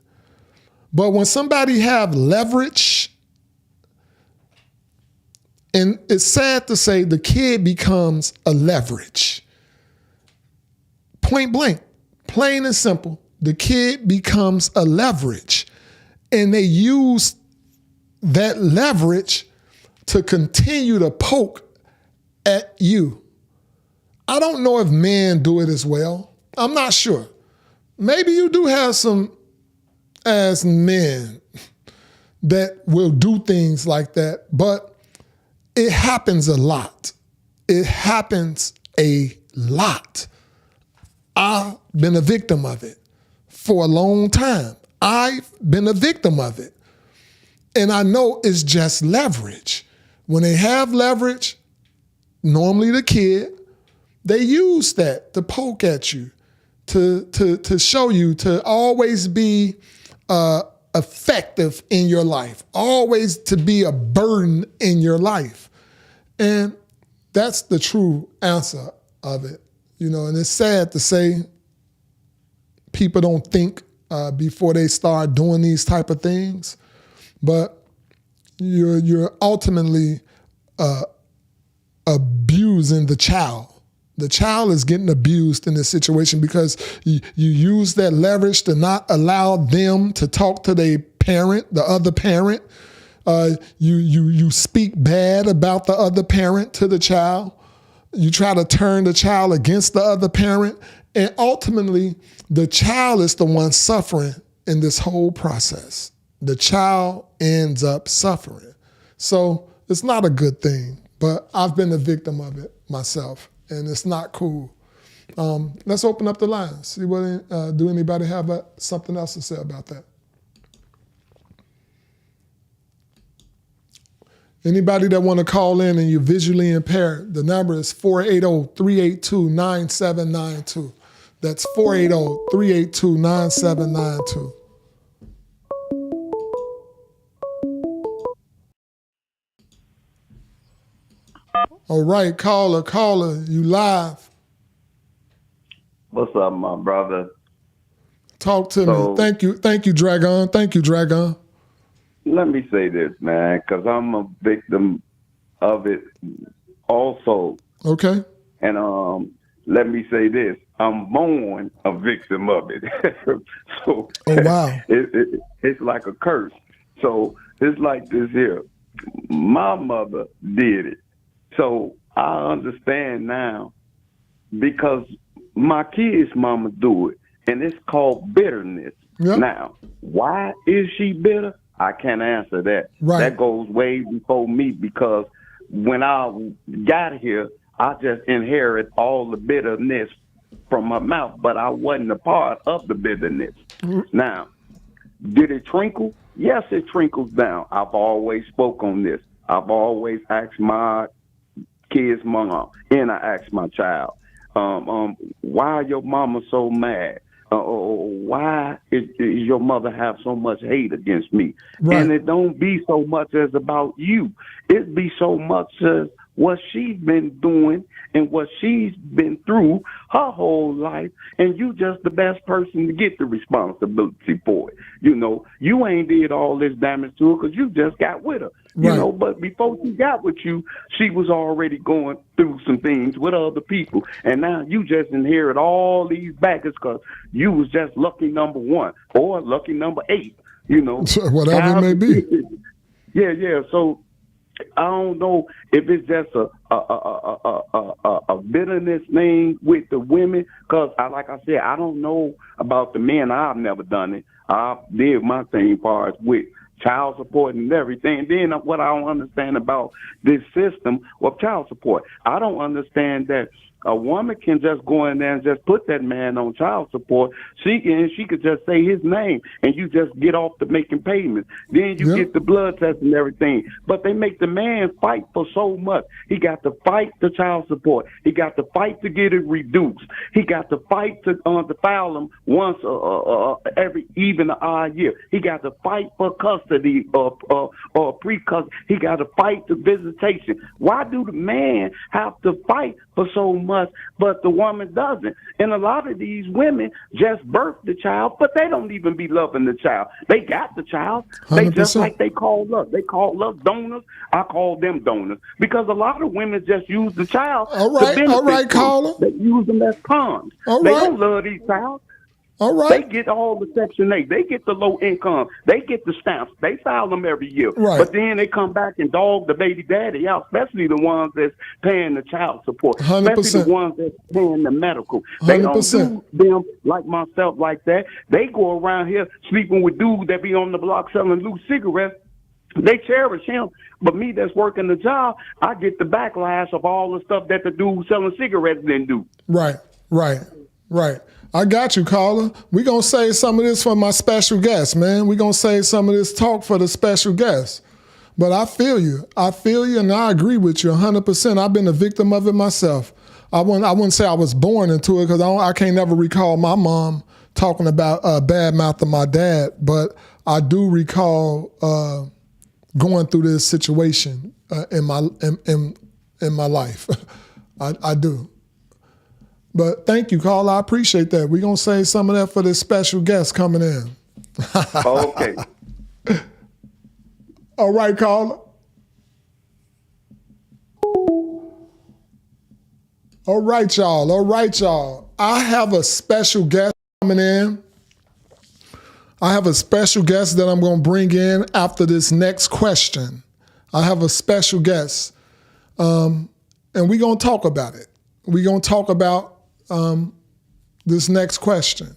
But when somebody have leverage, and it's sad to say the kid becomes a leverage. Point blank, plain and simple, the kid becomes a leverage. And they use that leverage to continue to poke at you. I don't know if men do it as well. I'm not sure. Maybe you do have some as men that will do things like that, but it happens a lot. It happens a lot. I've been a victim of it for a long time. I've been a victim of it. And I know it's just leverage. When they have leverage, normally the kid, they use that to poke at you, to show you, to always be effective in your life, always to be a burden in your life. And that's the true answer of it. And it's sad to say people don't think before they start doing these type of things, but you're ultimately abusing the child. The child is getting abused in this situation because you use that leverage to not allow them to talk to their parent, the other parent. You speak bad about the other parent to the child. You try to turn the child against the other parent. And ultimately, the child is the one suffering in this whole process. The child ends up suffering. So it's not a good thing, but I've been a victim of it myself, and it's not cool. Let's open up the lines. See what do anybody have something else to say about that? Anybody that want to call in and you're visually impaired, the number is 480-382-9792. That's 480-382-9792. All right, caller, you live. What's up, my brother? Talk to me. Thank you, Dragon. Thank you, Dragon. Let me say this, man, because I'm a victim of it also. Okay. And let me say this. I'm born a victim of it. So oh, wow. It's like a curse. So it's like this here. My mother did it. So I understand now because my kids' mama do it, and it's called bitterness. Yep. Now, why is she bitter? I can't answer that. Right. That goes way before me because when I got here, I just inherited all the bitterness from my mouth, but I wasn't a part of the bitterness. Mm-hmm. Now, did it trickle? Yes, it trickles down. I've always spoke on this. I've always asked my kids' mom, and I asked my child, why your mama so mad? Why is your mother have so much hate against me? Right. And it don't be so much as about you. It be so much as what she's been doing and what she's been through her whole life, and you just the best person to get the responsibility for it. You ain't did all this damage to her because you just got with her. Right. But before she got with you, she was already going through some things with other people. And now you just inherit all these baggage because you was just lucky number 1 or lucky number 8, Whatever it may be. Yeah. So I don't know if it's just a bitterness thing with the women, because like I said, I don't know about the men. I've never done it. I did my thing as far as with child support and everything. And then what I don't understand about this system of child support, I don't understand that a woman can just go in there and just put that man on child support. She could just say his name and you just get off to making payments. Then you get the blood test and everything. But they make the man fight for so much. He got to fight the child support. He got to fight to get it reduced. He got to fight to file him once every even an odd year. He got to fight for custody or pre-custody. He got to fight the visitation. Why do the man have to fight for so much, but the woman doesn't? And a lot of these women just birth the child, but they don't even be loving the child. They got the child. 100%. They just like they call us. They call us donors. I call them donors because a lot of women just use the child. All right, caller. They use them as pawns. They don't love these child. All right. They get all the Section 8. They get the low income. They get the stamps. They file them every year. Right. But then they come back and dog the baby daddy out, especially the ones that's paying the child support. 100%. Especially the ones that's paying the medical. They 100%. don't do them like myself like that. They go around here sleeping with dudes that be on the block selling loose cigarettes. They cherish him, but me that's working the job, I get the backlash of all the stuff that the dude selling cigarettes didn't do. Right. I got you, caller. We're going to save some of this for my special guest, man. We're going to save some of this talk for the special guest. But I feel you, and I agree with you 100%. I've been a victim of it myself. I wouldn't say I was born into it because I can't never recall my mom talking about bad mouth of my dad, but I do recall going through this situation in my life. I do. But thank you, caller. I appreciate that. We're going to save some of that for this special guest coming in. Okay. All right, caller. All right, y'all. I have a special guest coming in. I have a special guest that I'm going to bring in after this next question. I have a special guest, and we're going to talk about it. We're going to talk about this next question.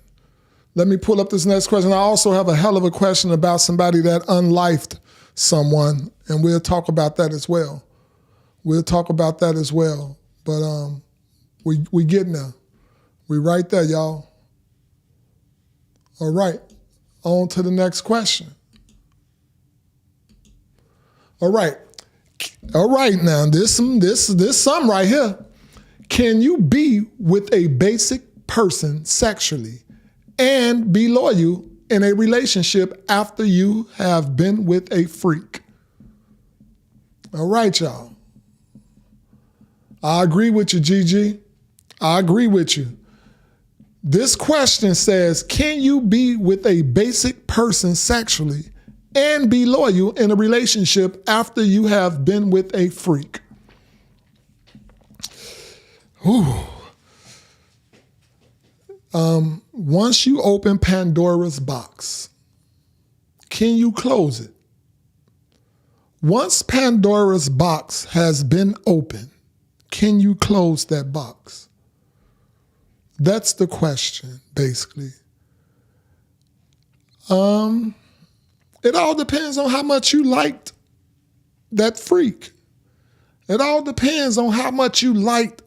Let me pull up this next question. I also have a hell of a question about somebody that unlifed someone, and we'll talk about that as well. But we getting there. We right there, y'all. All right, on to the next question. All right, now this something right here. Can you be with a basic person sexually and be loyal in a relationship after you have been with a freak? All right, y'all. I agree with you, Gigi. I agree with you. This question says, can you be with a basic person sexually and be loyal in a relationship after you have been with a freak? Once you open Pandora's box, can you close it? Once Pandora's box has been opened, can you close that box? That's the question, basically. It all depends on how much you liked that freak. It all depends on how much you liked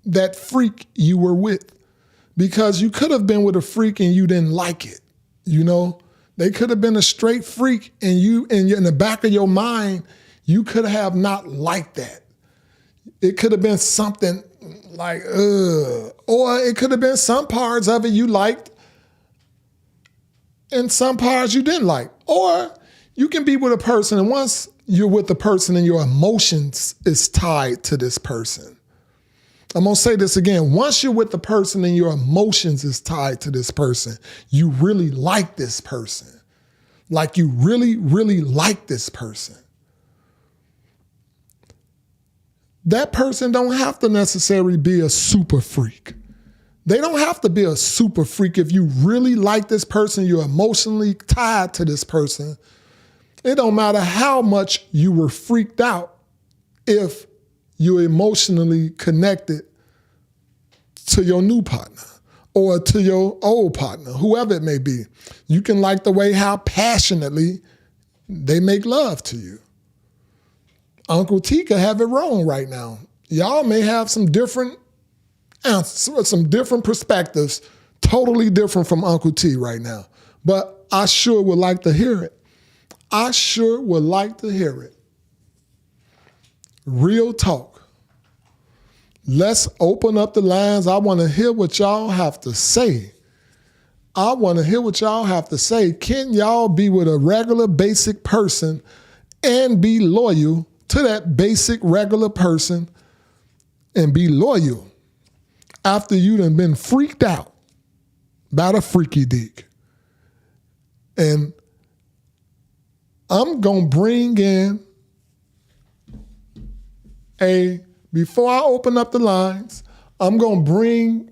that freak you were with, because you could have been with a freak and you didn't like it. You know, they could have been a straight freak and you, in the back of your mind, you could have not liked that. It could have been something like, or it could have been some parts of it you liked and some parts you didn't like. Or you can be with a person and once you're with the person and your emotions is tied to this person. I'm going to say this again. Once you're with the person and your emotions is tied to this person, you really like this person. Like you really, really like this person. That person don't have to necessarily be a super freak. They don't have to be a super freak. If you really like this person, you're emotionally tied to this person. It don't matter how much you were freaked out. If you're emotionally connected to your new partner or to your old partner, whoever it may be. You can like the way how passionately they make love to you. Uncle T could have it wrong right now. Y'all may have some different answers, some different perspectives, totally different from Uncle T right now. But I sure would like to hear it. I sure would like to hear it. Real talk. Let's open up the lines. I want to hear what y'all have to say. I want to hear what y'all have to say. Can y'all be with a regular basic person and be loyal to that basic regular person and be loyal after you done been freaked out by the freaky dick? And I'm going to bring in before I open up the lines, I'm going to bring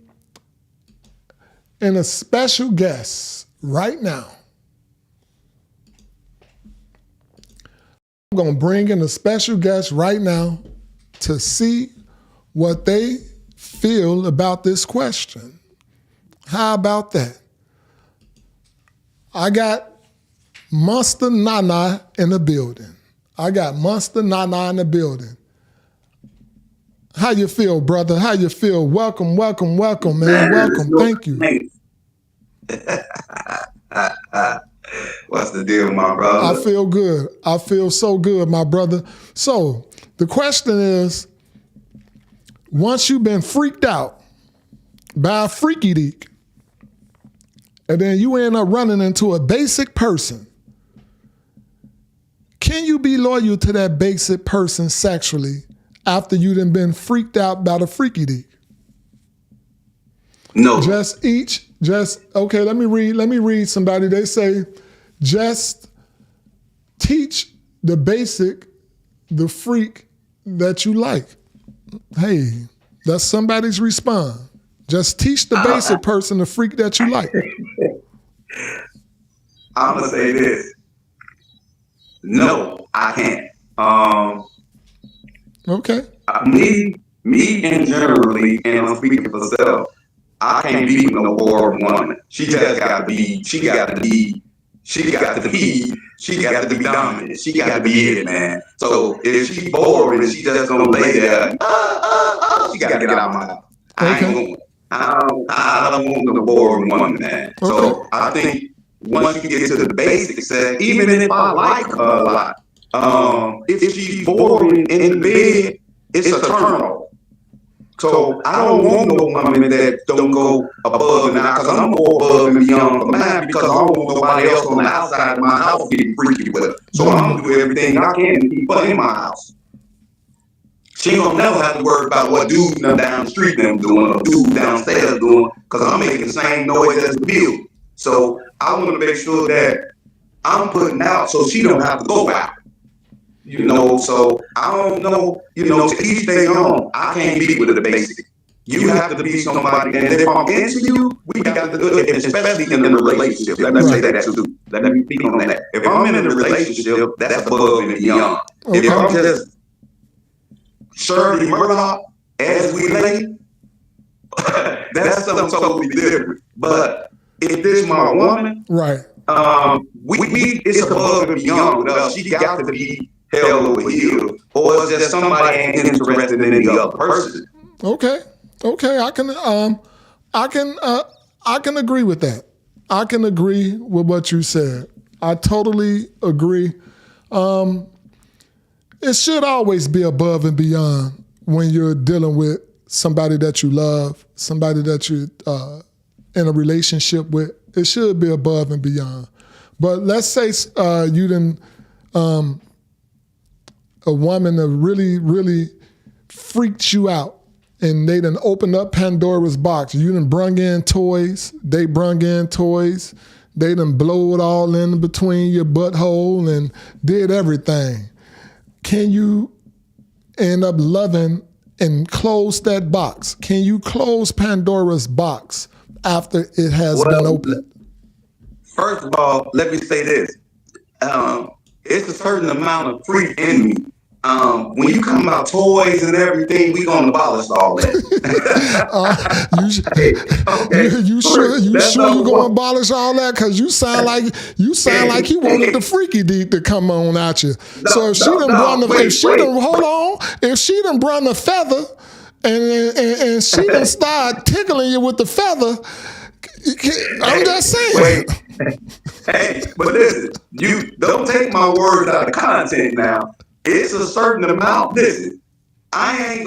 in a special guest right now. I'm going to bring in a special guest right now to see what they feel about this question. How about that? I got Monster Nana in the building. I got Monster Nana in the building. How you feel, brother? How you feel? Welcome, welcome, welcome, man. Welcome. Thank you. What's the deal, my brother? I feel good. I feel so good, my brother. So the question is, once you've been freaked out by a freaky deek, and then you end up running into a basic person, can you be loyal to that basic person sexually after you done been freaked out by the freaky deek? No. Okay, let me read somebody. They say, just teach the freak that you like. Hey, that's somebody's response. Just teach the basic person the freak that you like. I'm gonna say this. No, I can't. Okay. Me and generally, and I'm speaking for myself, I can't be with no bored woman. She got to be dominant. She got to be it, man. So if she bored and she just gonna lay there, she got to get out of my house. I don't want no bored woman, man. Okay. So I think once you get to the basic sex, even if I like her a lot, if she's boring in the bed, it's a turnover. So I don't want no woman that don't go above and beyond, because I'm more above and beyond for mine, because I don't want nobody else on the outside of my house getting freaky with her. So I'm gonna do everything I can to keep her in my house. She don't never have to worry about what dudes down the street them doing or dudes downstairs doing, because I'm making the same noise as the building. So I want to make sure that I'm putting out so she don't have to go out. So I don't know, to each their own. I can't be with the basic. You have to be somebody, and if I'm into you, we got to do it, especially in a relationship. Let me say that too. Let me speak on that. If I'm in a relationship, that's above and beyond. Okay. If I'm just Shirley Murdoch as we lay, that's something totally different. But if this is my woman, right? It's above and beyond with us. She got to be hell over here, or it's just somebody ain't interested in the other person. Okay, I can agree with that. I can agree with what you said. I totally agree. It should always be above and beyond when you're dealing with somebody that you love, somebody that you're in a relationship with. It should be above and beyond. But let's say you done a woman that really, really freaked you out, and they done opened up Pandora's box. You done brung in toys. They brung in toys. They done blow it all in between your butthole and did everything. Can you end up loving and close that box? Can you close Pandora's box after it has been opened? First of all, let me say this. It's a certain amount of freak in me when you come about toys and everything, we gonna abolish all that. You sure you gonna abolish all that? Cause you sound like you wanted the freaky deep to come on at you. So if she done brung the feather and she done start tickling you with the feather, I'm just saying. Hey, but listen, you don't take my words out of content now. It's a certain amount. Listen, I ain't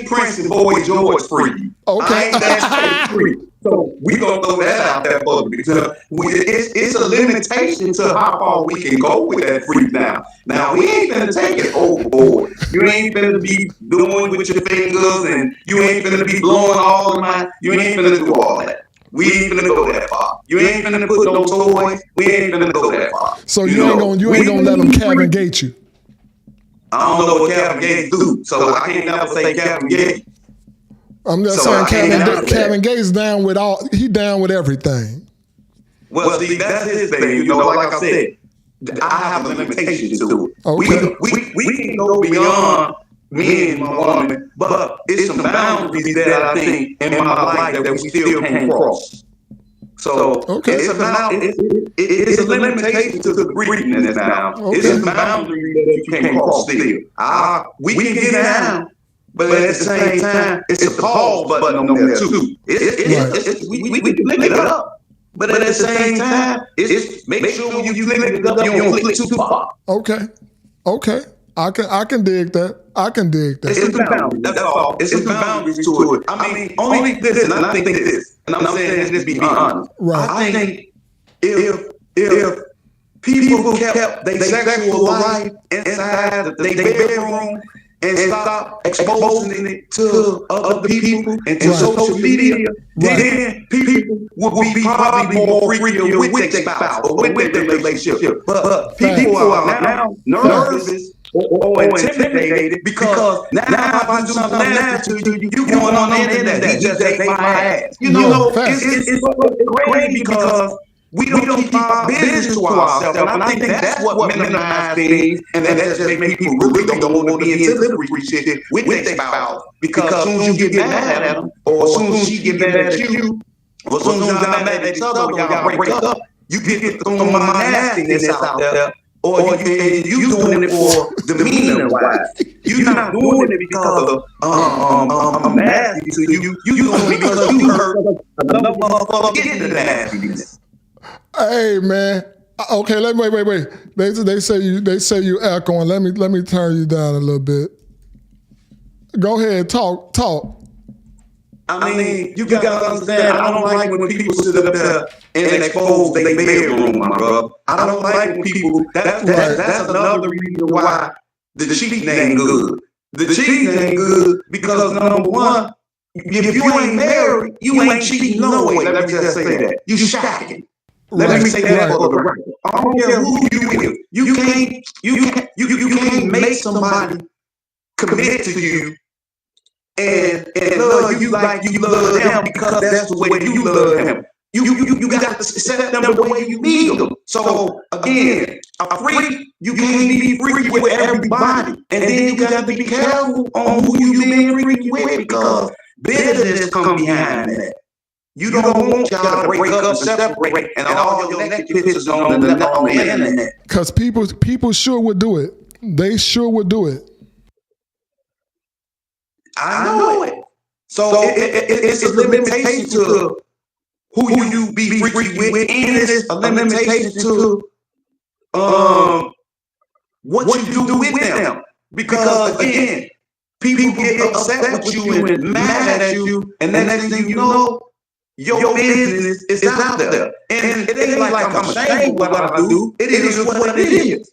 Prince and Boy George free. Okay. I ain't that free. So we gonna throw that out there for me because it's a limitation to how far we can go with that freak now. Now we ain't gonna take it overboard. You ain't gonna be doing with your fingers and you ain't gonna be blowing all of mine. You ain't gonna do all that. We ain't gonna go that far. You ain't gonna put no toys. We ain't gonna go that far. So you ain't gonna let them Kevin Gate you. I don't know what Kevin Gates do, so I can't never say Kevin Gates. I'm just saying Kevin Gates down with everything. Well, see, that's his thing. Like I said, I have a limitation to it. Okay. We can go beyond me and my woman, but it's some boundaries that I think in my life that we still can't cross. So it's a limitation to the greediness now. It's a boundary that you can't cross still. We can get down, but at the same time, it's a pause button on there too. We can flick it up, but at the same time, it's make sure when you flick it up, you don't flick too far. Okay. I can dig that. It's a boundary. That's all. It's some boundaries to it. I mean, only this, and I think this, and I'm saying this to be honest. Right. I think if people kept their sexual life inside their bedroom and stop exposing it to other people and to social media, then people would be probably more freakier with their spouse or with their relationship. But people are now nervous or intimidated because now if I do something nasty to you, you going on the internet. He just ate my ass. It's crazy because we don't keep our business to ourselves. And I think that's what minimizes things, and that just makes people really don't want to be into the shit with their spouse. Because as soon as you get mad at them, or as soon as she get mad at you, or as soon as y'all mad at each other, y'all break up, you get throwing my nastiness out there. Or you doing it for demeanor wise. You're not doing it because of I'm nasty to you. You doing it because you hurt another motherfucker getting the nastiness. Hey man. Okay, wait. They say you echoing. Let me turn you down a little bit. Go ahead, talk. I mean, you gotta understand, I don't like when people sit up there and expose their bedroom, my brother. I don't like when people, that's another reason why the cheating ain't good. The cheating ain't good because number one, if you ain't married, you ain't cheating no way. Let me just say that. You shacking. Let me say that for the record. I don't care who you is. You can't make somebody commit to you and love you like you love them because that's the way you love him. You got to set them the way you need them. So again, a freak, you can't be freaky with everybody. And then you got to be careful on who you being freaky with because business come behind that. You don't want y'all to break up and separate and all your naked pictures on the internet. Because people sure would do it. They sure would do it. I know it. So it's a limitation to who you be freaky with, and it's a limitation to what you do with them. Because again, people get upset with you and mad at you, and the next thing you know, your business is out there. And it ain't like I'm ashamed of what I do. It is what it is.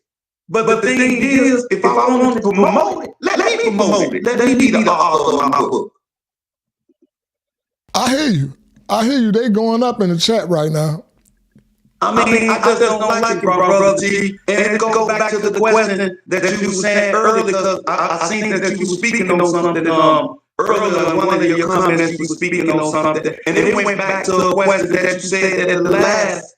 But the thing is, if I want to promote it, let me promote it. Let me be the author of my book. I hear you. They going up in the chat right now. I mean, I just don't like it, brother T. And it goes back to the question that you were saying earlier, because I seen that you were speaking on something earlier in one of your comments. You were speaking on something, and it went back to a question that you said at the last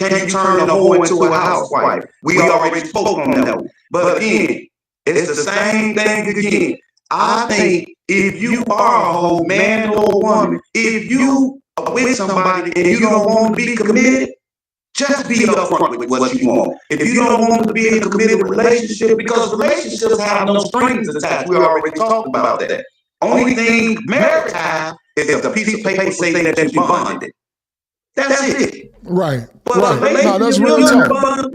Can you turn a hoe into a housewife? We already spoke on that one. But again, it's the same thing again. I think if you are a hoe, man or woman, if you are with somebody and you don't want to be committed, just be upfront with what you want. If you don't want to be in a committed relationship, because relationships have no strings attached, we already talked about that. Only thing marriage has is a piece of paper saying that you're bonded. That's it. Right. But right. No, that's real talk.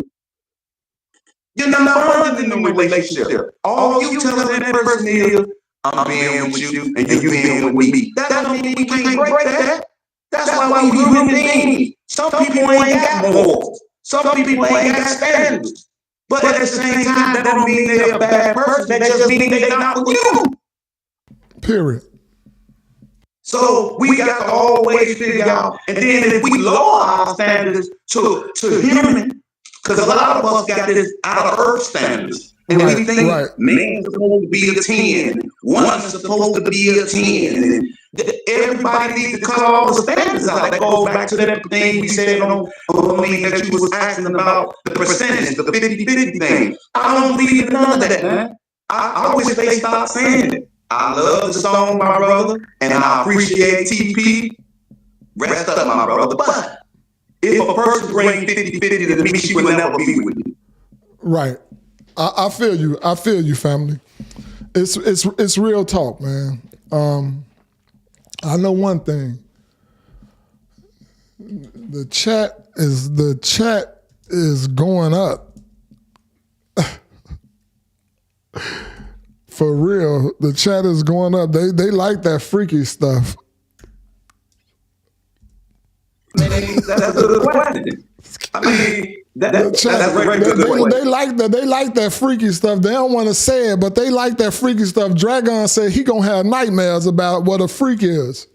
You're not bonded in the relationship. All you telling that person is, I'm being with you and you being with me. That don't mean we can't break that. That's why we human beings. Some people ain't got morals. Some people ain't got standards. But at the same time, that don't mean they're a bad person. That just means they're not with you. Period. So we got to always figure out, and then if we lower our standards to human, because a lot of us got this out of earth standards. And we think man's supposed to be a 10, woman's supposed to be a 10. And everybody needs to cut all the standards out. That goes back to that thing we said that you was asking about the percentage, the 50-50 thing. I don't believe in none of that, man. I always say stop saying it. I love the song, my brother, and I appreciate TP. Rest up, my brother. But if a person brings 50-50 to me, she will never be with me. Right. I feel you. I feel you, family. It's real talk, man. I know one thing. The chat is going up. For real, the chat is going up. They like that freaky stuff. That's a good question. I mean, that's a very good question. They like that freaky stuff. They don't want to say it, but they like that freaky stuff. Dragon said he gonna have nightmares about what a freak is.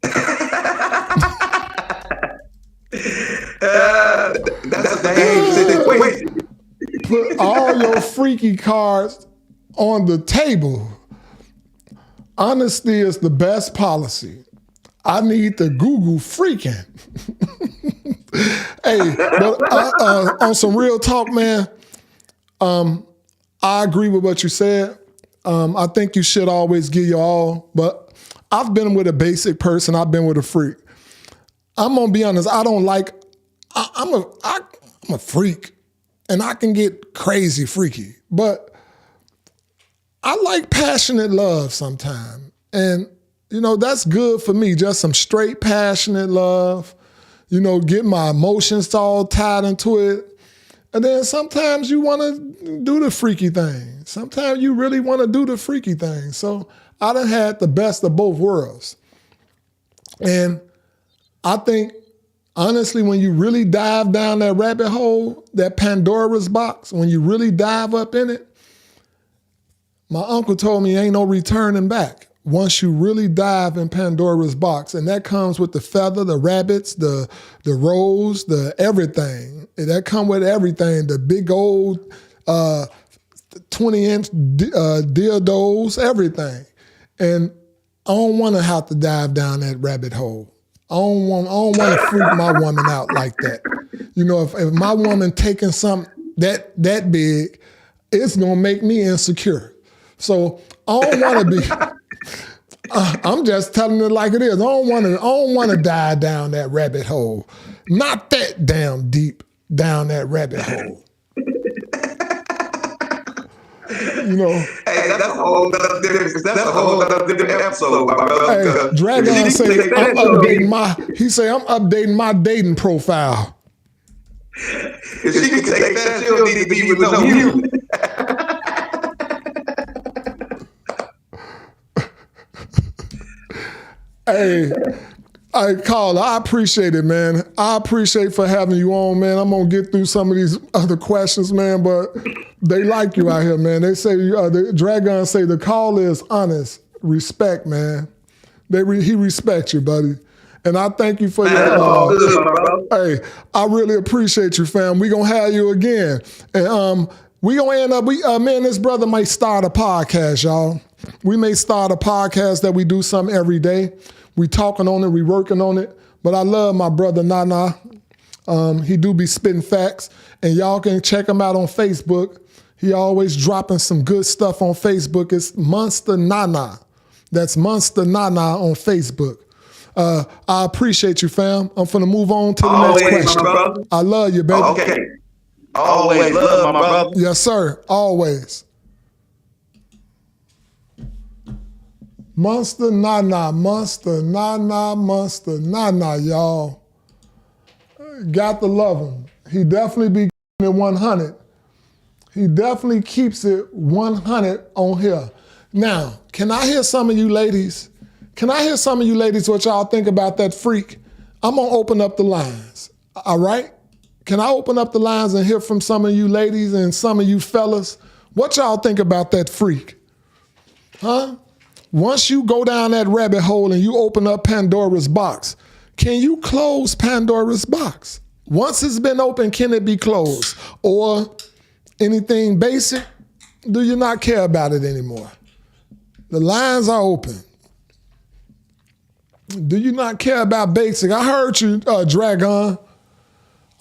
That's a dangerous question. Put all your freaky cards on the table. Honesty is the best policy. I need to Google freaking. Hey, but on some real talk, man, I agree with what you said. I think you should always give your all, but I've been with a basic person. I've been with a freak. I'm gonna be honest. I don't like. I'm a freak, and I can get crazy freaky, but I like passionate love sometimes, and that's good for me. Just some straight passionate love. Get my emotions all tied into it. And then sometimes you want to do the freaky thing. Sometimes you really want to do the freaky thing. So I done had the best of both worlds. And I think, honestly, when you really dive down that rabbit hole, that Pandora's box, when you really dive up in it, my uncle told me ain't no returning back. Once you really dive in Pandora's box, and that comes with the feather, the rabbits, the rose, the everything. That come with everything, the big old 20-inch dildos, everything. And I don't want to have to dive down that rabbit hole. I don't want to freak my woman out like that. If my woman taking something that big, it's gonna make me insecure. So I don't want to be. I'm just telling it like it is. I don't want to dive down that rabbit hole. Not that damn deep down that rabbit hole. Hey, that's a whole other different episode, my brother. Hey, Dragon say I'm updating my dating profile. If she can take that, she'll need to be with no human. Hey, Carl, I appreciate it, man. I appreciate for having you on, man. I'm going to get through some of these other questions, man, but they like you out here, man. They say, the Dragon say the call is honest. Respect, man. He respects you, buddy. And I thank you for your, hey, I really appreciate you, fam. We going to have you again. And we going to end up, me and this brother might start a podcast, y'all. We may start a podcast that we do something every day. We talking on it, we working on it. But I love my brother Nana. He do be spitting facts, and y'all can check him out on Facebook. He always dropping some good stuff on Facebook. It's Monster Nana. That's Monster Nana on Facebook. I appreciate you, fam. I'm finna move on to the next question. My brother. I love you, baby. Okay. Always love my brother. Yes, sir. Always. Monster Nana, Monster Nana, Monster Nana, y'all. Got to love him. He definitely be it 100. He definitely keeps it 100 on here. Now, can I hear some of you ladies? Can I hear some of you ladies what y'all think about that freak? I'm going to open up the lines, all right? Can I open up the lines and hear from some of you ladies and some of you fellas? What y'all think about that freak? Huh? Once you go down that rabbit hole and you open up Pandora's box, can you close Pandora's box? Once it's been open, can it be closed? Or anything basic, do you not care about it anymore? The lines are open. Do you not care about basic? I heard you, Dragon.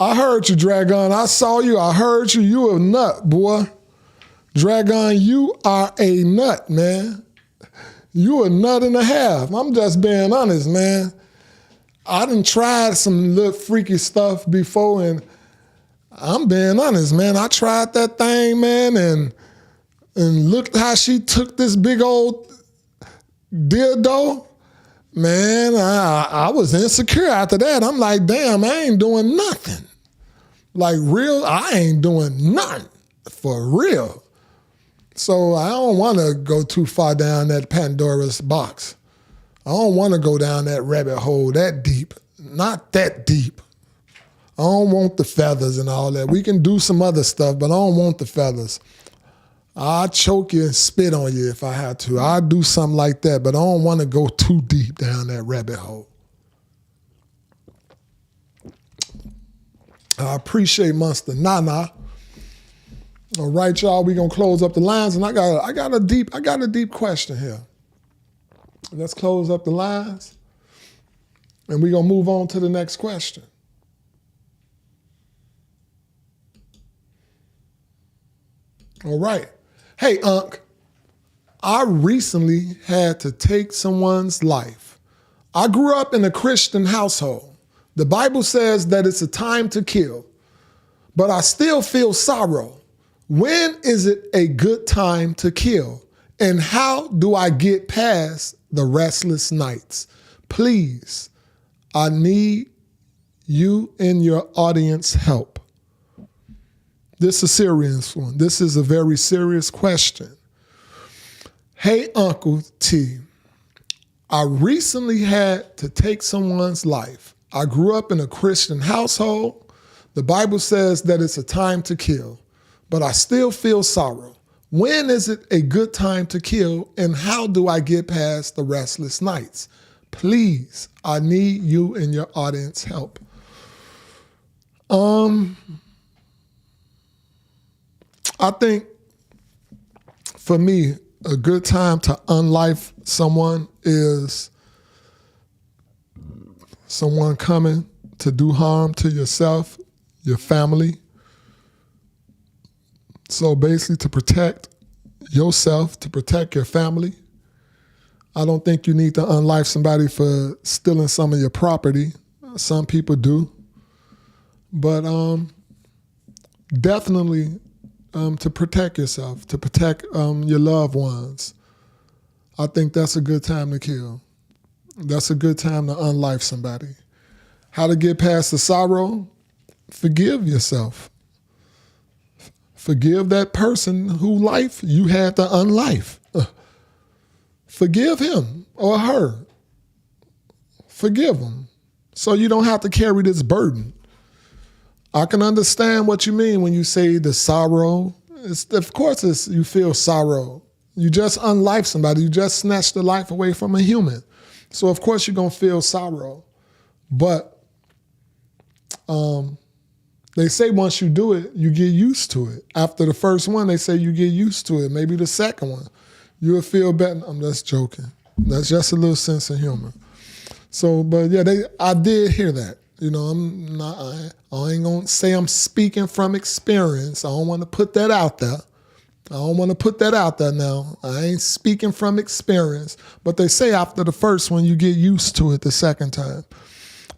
I heard you, Dragon. I saw you. I heard you. You a nut, boy. Dragon, you are a nut, man. You a nut and a half. I'm just being honest, man. I done tried some little freaky stuff before, and I'm being honest, man. I tried that thing, man, and looked how she took this big old dildo. Man, I was insecure after that. I'm like, damn, I ain't doing nothing. Like real, I ain't doing nothing for real. So I don't want to go too far down that Pandora's box. I don't want to go down that rabbit hole that deep. Not that deep. I don't want the feathers and all that. We can do some other stuff, but I don't want the feathers. I'll choke you and spit on you if I have to. I'll do something like that, but I don't want to go too deep down that rabbit hole. I appreciate Monster Nana. All right, y'all, we're gonna close up the lines, and I got a deep question here. Let's close up the lines, and we're gonna move on to the next question. All right. Hey, Unc, I recently had to take someone's life. I grew up in a Christian household. The Bible says that it's a time to kill, but I still feel sorrow. When is it a good time to kill? And how do I get past the restless nights? Please, I need you and your audience help. This is a serious one. This is a very serious question. Hey, Uncle T, I recently had to take someone's life. I grew up in a Christian household. The Bible says that it's a time to kill, but I still feel sorrow. When is it a good time to kill, and how do I get past the restless nights? Please, I need you and your audience help. I think for me, a good time to unlife someone is someone coming to do harm to yourself, your family. So basically to protect yourself, to protect your family. I don't think you need to unlife somebody for stealing some of your property. Some people do. But definitely to protect yourself, to protect your loved ones. I think that's a good time to kill. That's a good time to unlife somebody. How to get past the sorrow? Forgive yourself. Forgive that person whose life you had to unlife. Forgive him or her. Forgive them so you don't have to carry this burden. I can understand what you mean when you say the sorrow. Of course you feel sorrow. You just unlife somebody. You just snatched the life away from a human. So of course you're going to feel sorrow. But they say once you do it, you get used to it. After the first one, they say you get used to it. Maybe the second one, you'll feel better. I'm just joking. That's just a little sense of humor. So, but yeah, I did hear that. You know, I ain't gonna say I'm speaking from experience. I don't want to put that out there. I don't want to put that out there now. I ain't speaking from experience. But they say after the first one, you get used to it the second time.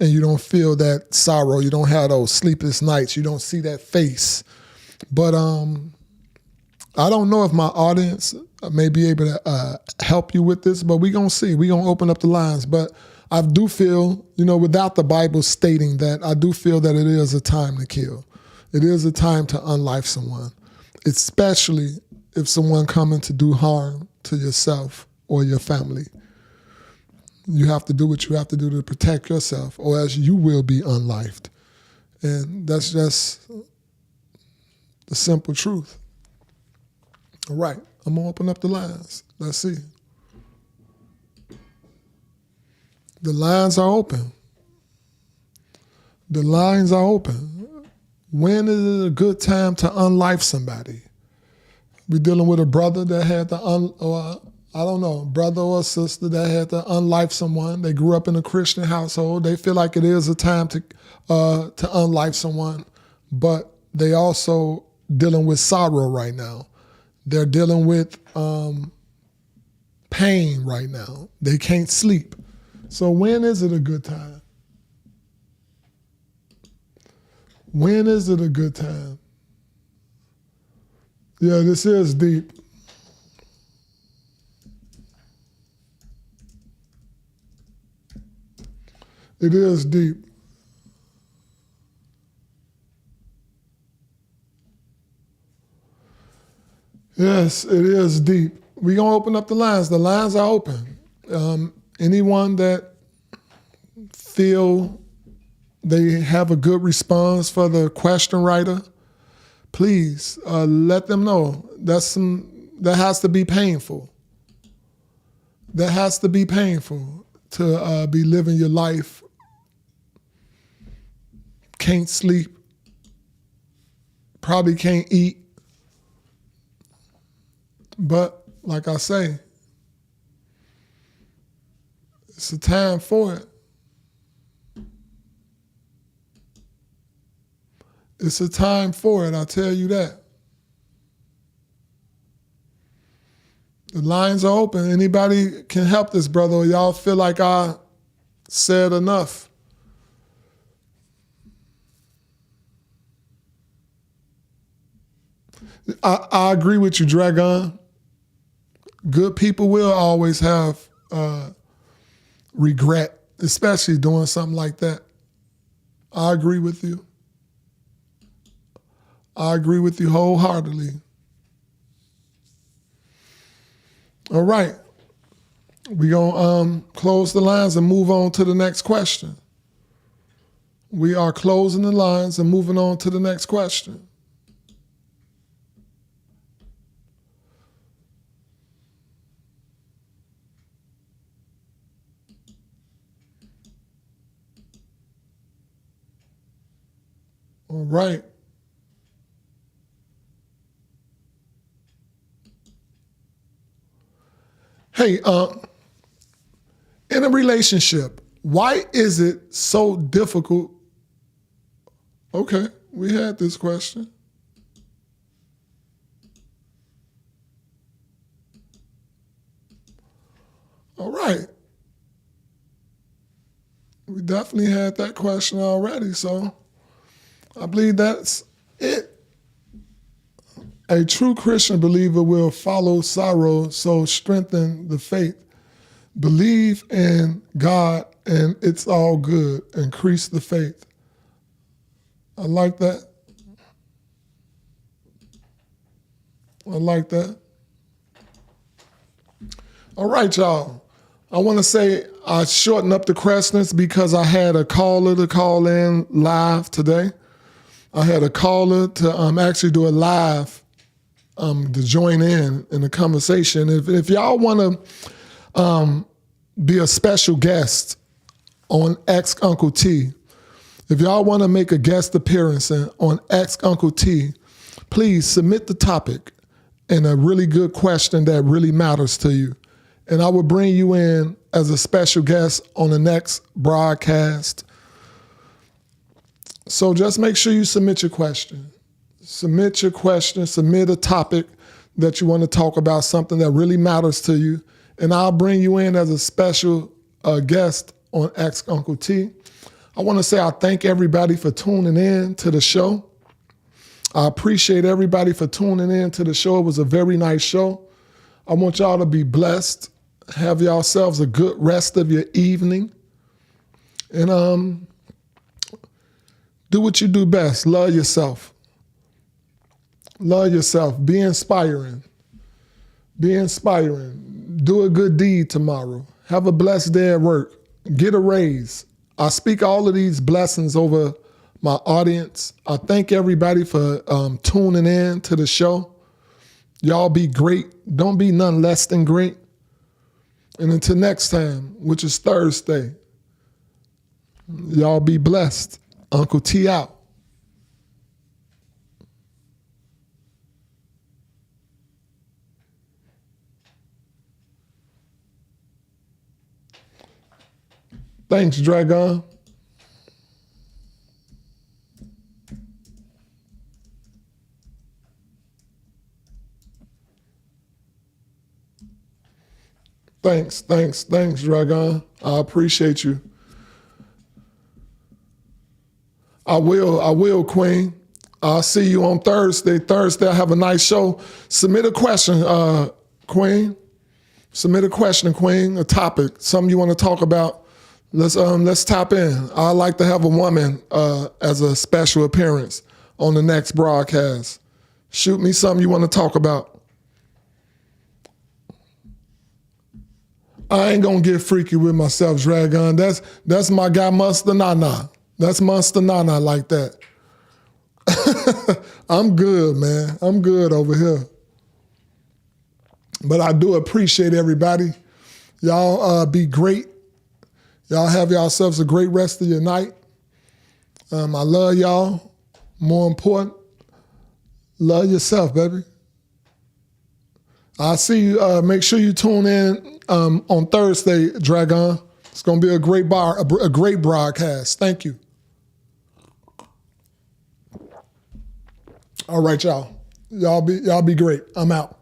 And you don't feel that sorrow. You don't have those sleepless nights. You don't see that face. But I don't know if my audience may be able to help you with this, but we're going to see. We're going to open up the lines. But I do feel, you know, without the Bible stating that, I do feel that it is a time to kill. It is a time to unlife someone, especially if someone coming to do harm to yourself or your family. You have to do what you have to do to protect yourself, or else you will be unlifed. And that's just the simple truth. All right, I'm going to open up the lines. Let's see. The lines are open. The lines are open. When is it a good time to unlife somebody? We're dealing with a brother that had to brother or sister that had to unlife someone. They grew up in a Christian household. They feel like it is a time to unlife someone, but they also dealing with sorrow right now. They're dealing with pain right now. They can't sleep. So when is it a good time? When is it a good time? Yeah, this is deep. It is deep. Yes, it is deep. We're going to open up the lines. The lines are open. Anyone that feel they have a good response for the question writer, please let them know. That has to be painful. That has to be painful to be living your life, can't sleep, probably can't eat. But like I say, it's a time for it. It's a time for it, I tell you that. The lines are open. Anybody can help this brother, or y'all feel like I said enough. I agree with you, Dragon. Good people will always have regret, especially doing something like that. I agree with you. I agree with you wholeheartedly. All right. We're going to close the lines and move on to the next question. We are closing the lines and moving on to the next question. All right. Hey, in a relationship, why is it so difficult? Okay, we had this question. All right. We definitely had that question already, so I believe that's it. A true Christian believer will follow sorrow, so strengthen the faith. Believe in God and it's all good. Increase the faith. I like that. I like that. All right, y'all. I want to say I shortened up the questions because I had a caller to call in live today. I had a caller to actually do a live to join in the conversation. If y'all want to be a special guest on Ask Uncle T, if y'all want to make a guest appearance on Ask Uncle T, please submit the topic and a really good question that really matters to you. And I will bring you in as a special guest on the next broadcast. So just make sure you submit your question. Submit your question, submit a topic that you want to talk about, something that really matters to you, and I'll bring you in as a special guest on Ask Uncle T. I want to say I thank everybody for tuning in to the show. I appreciate everybody for tuning in to the show. It was a very nice show. I want y'all to be blessed. Have yourselves a good rest of your evening. And do what you do best. Love yourself. Love yourself. Be inspiring. Be inspiring. Do a good deed tomorrow. Have a blessed day at work. Get a raise. I speak all of these blessings over my audience. I thank everybody for tuning in to the show. Y'all be great. Don't be none less than great. And until next time, which is Thursday, y'all be blessed. Uncle T out. Thanks, Dragon. Thanks, Dragon. I appreciate you. I will, Queen. I'll see you on Thursday. I have a nice show. Submit a question, Queen. Submit a question, Queen, a topic, something you want to talk about. Let's tap in. I'd like to have a woman as a special appearance on the next broadcast. Shoot me something you want to talk about. I ain't gonna get freaky with myself, Dragon. That's my guy, Monster Nana. That's Monster Nana like that. I'm good, man. I'm good over here. But I do appreciate everybody. Y'all be great. Y'all have yourselves a great rest of your night. I love y'all. More important, love yourself, baby. I'll see you. Make sure you tune in on Thursday, Dragon. It's gonna be a great broadcast. Thank you. All right, y'all. Y'all be great. I'm out.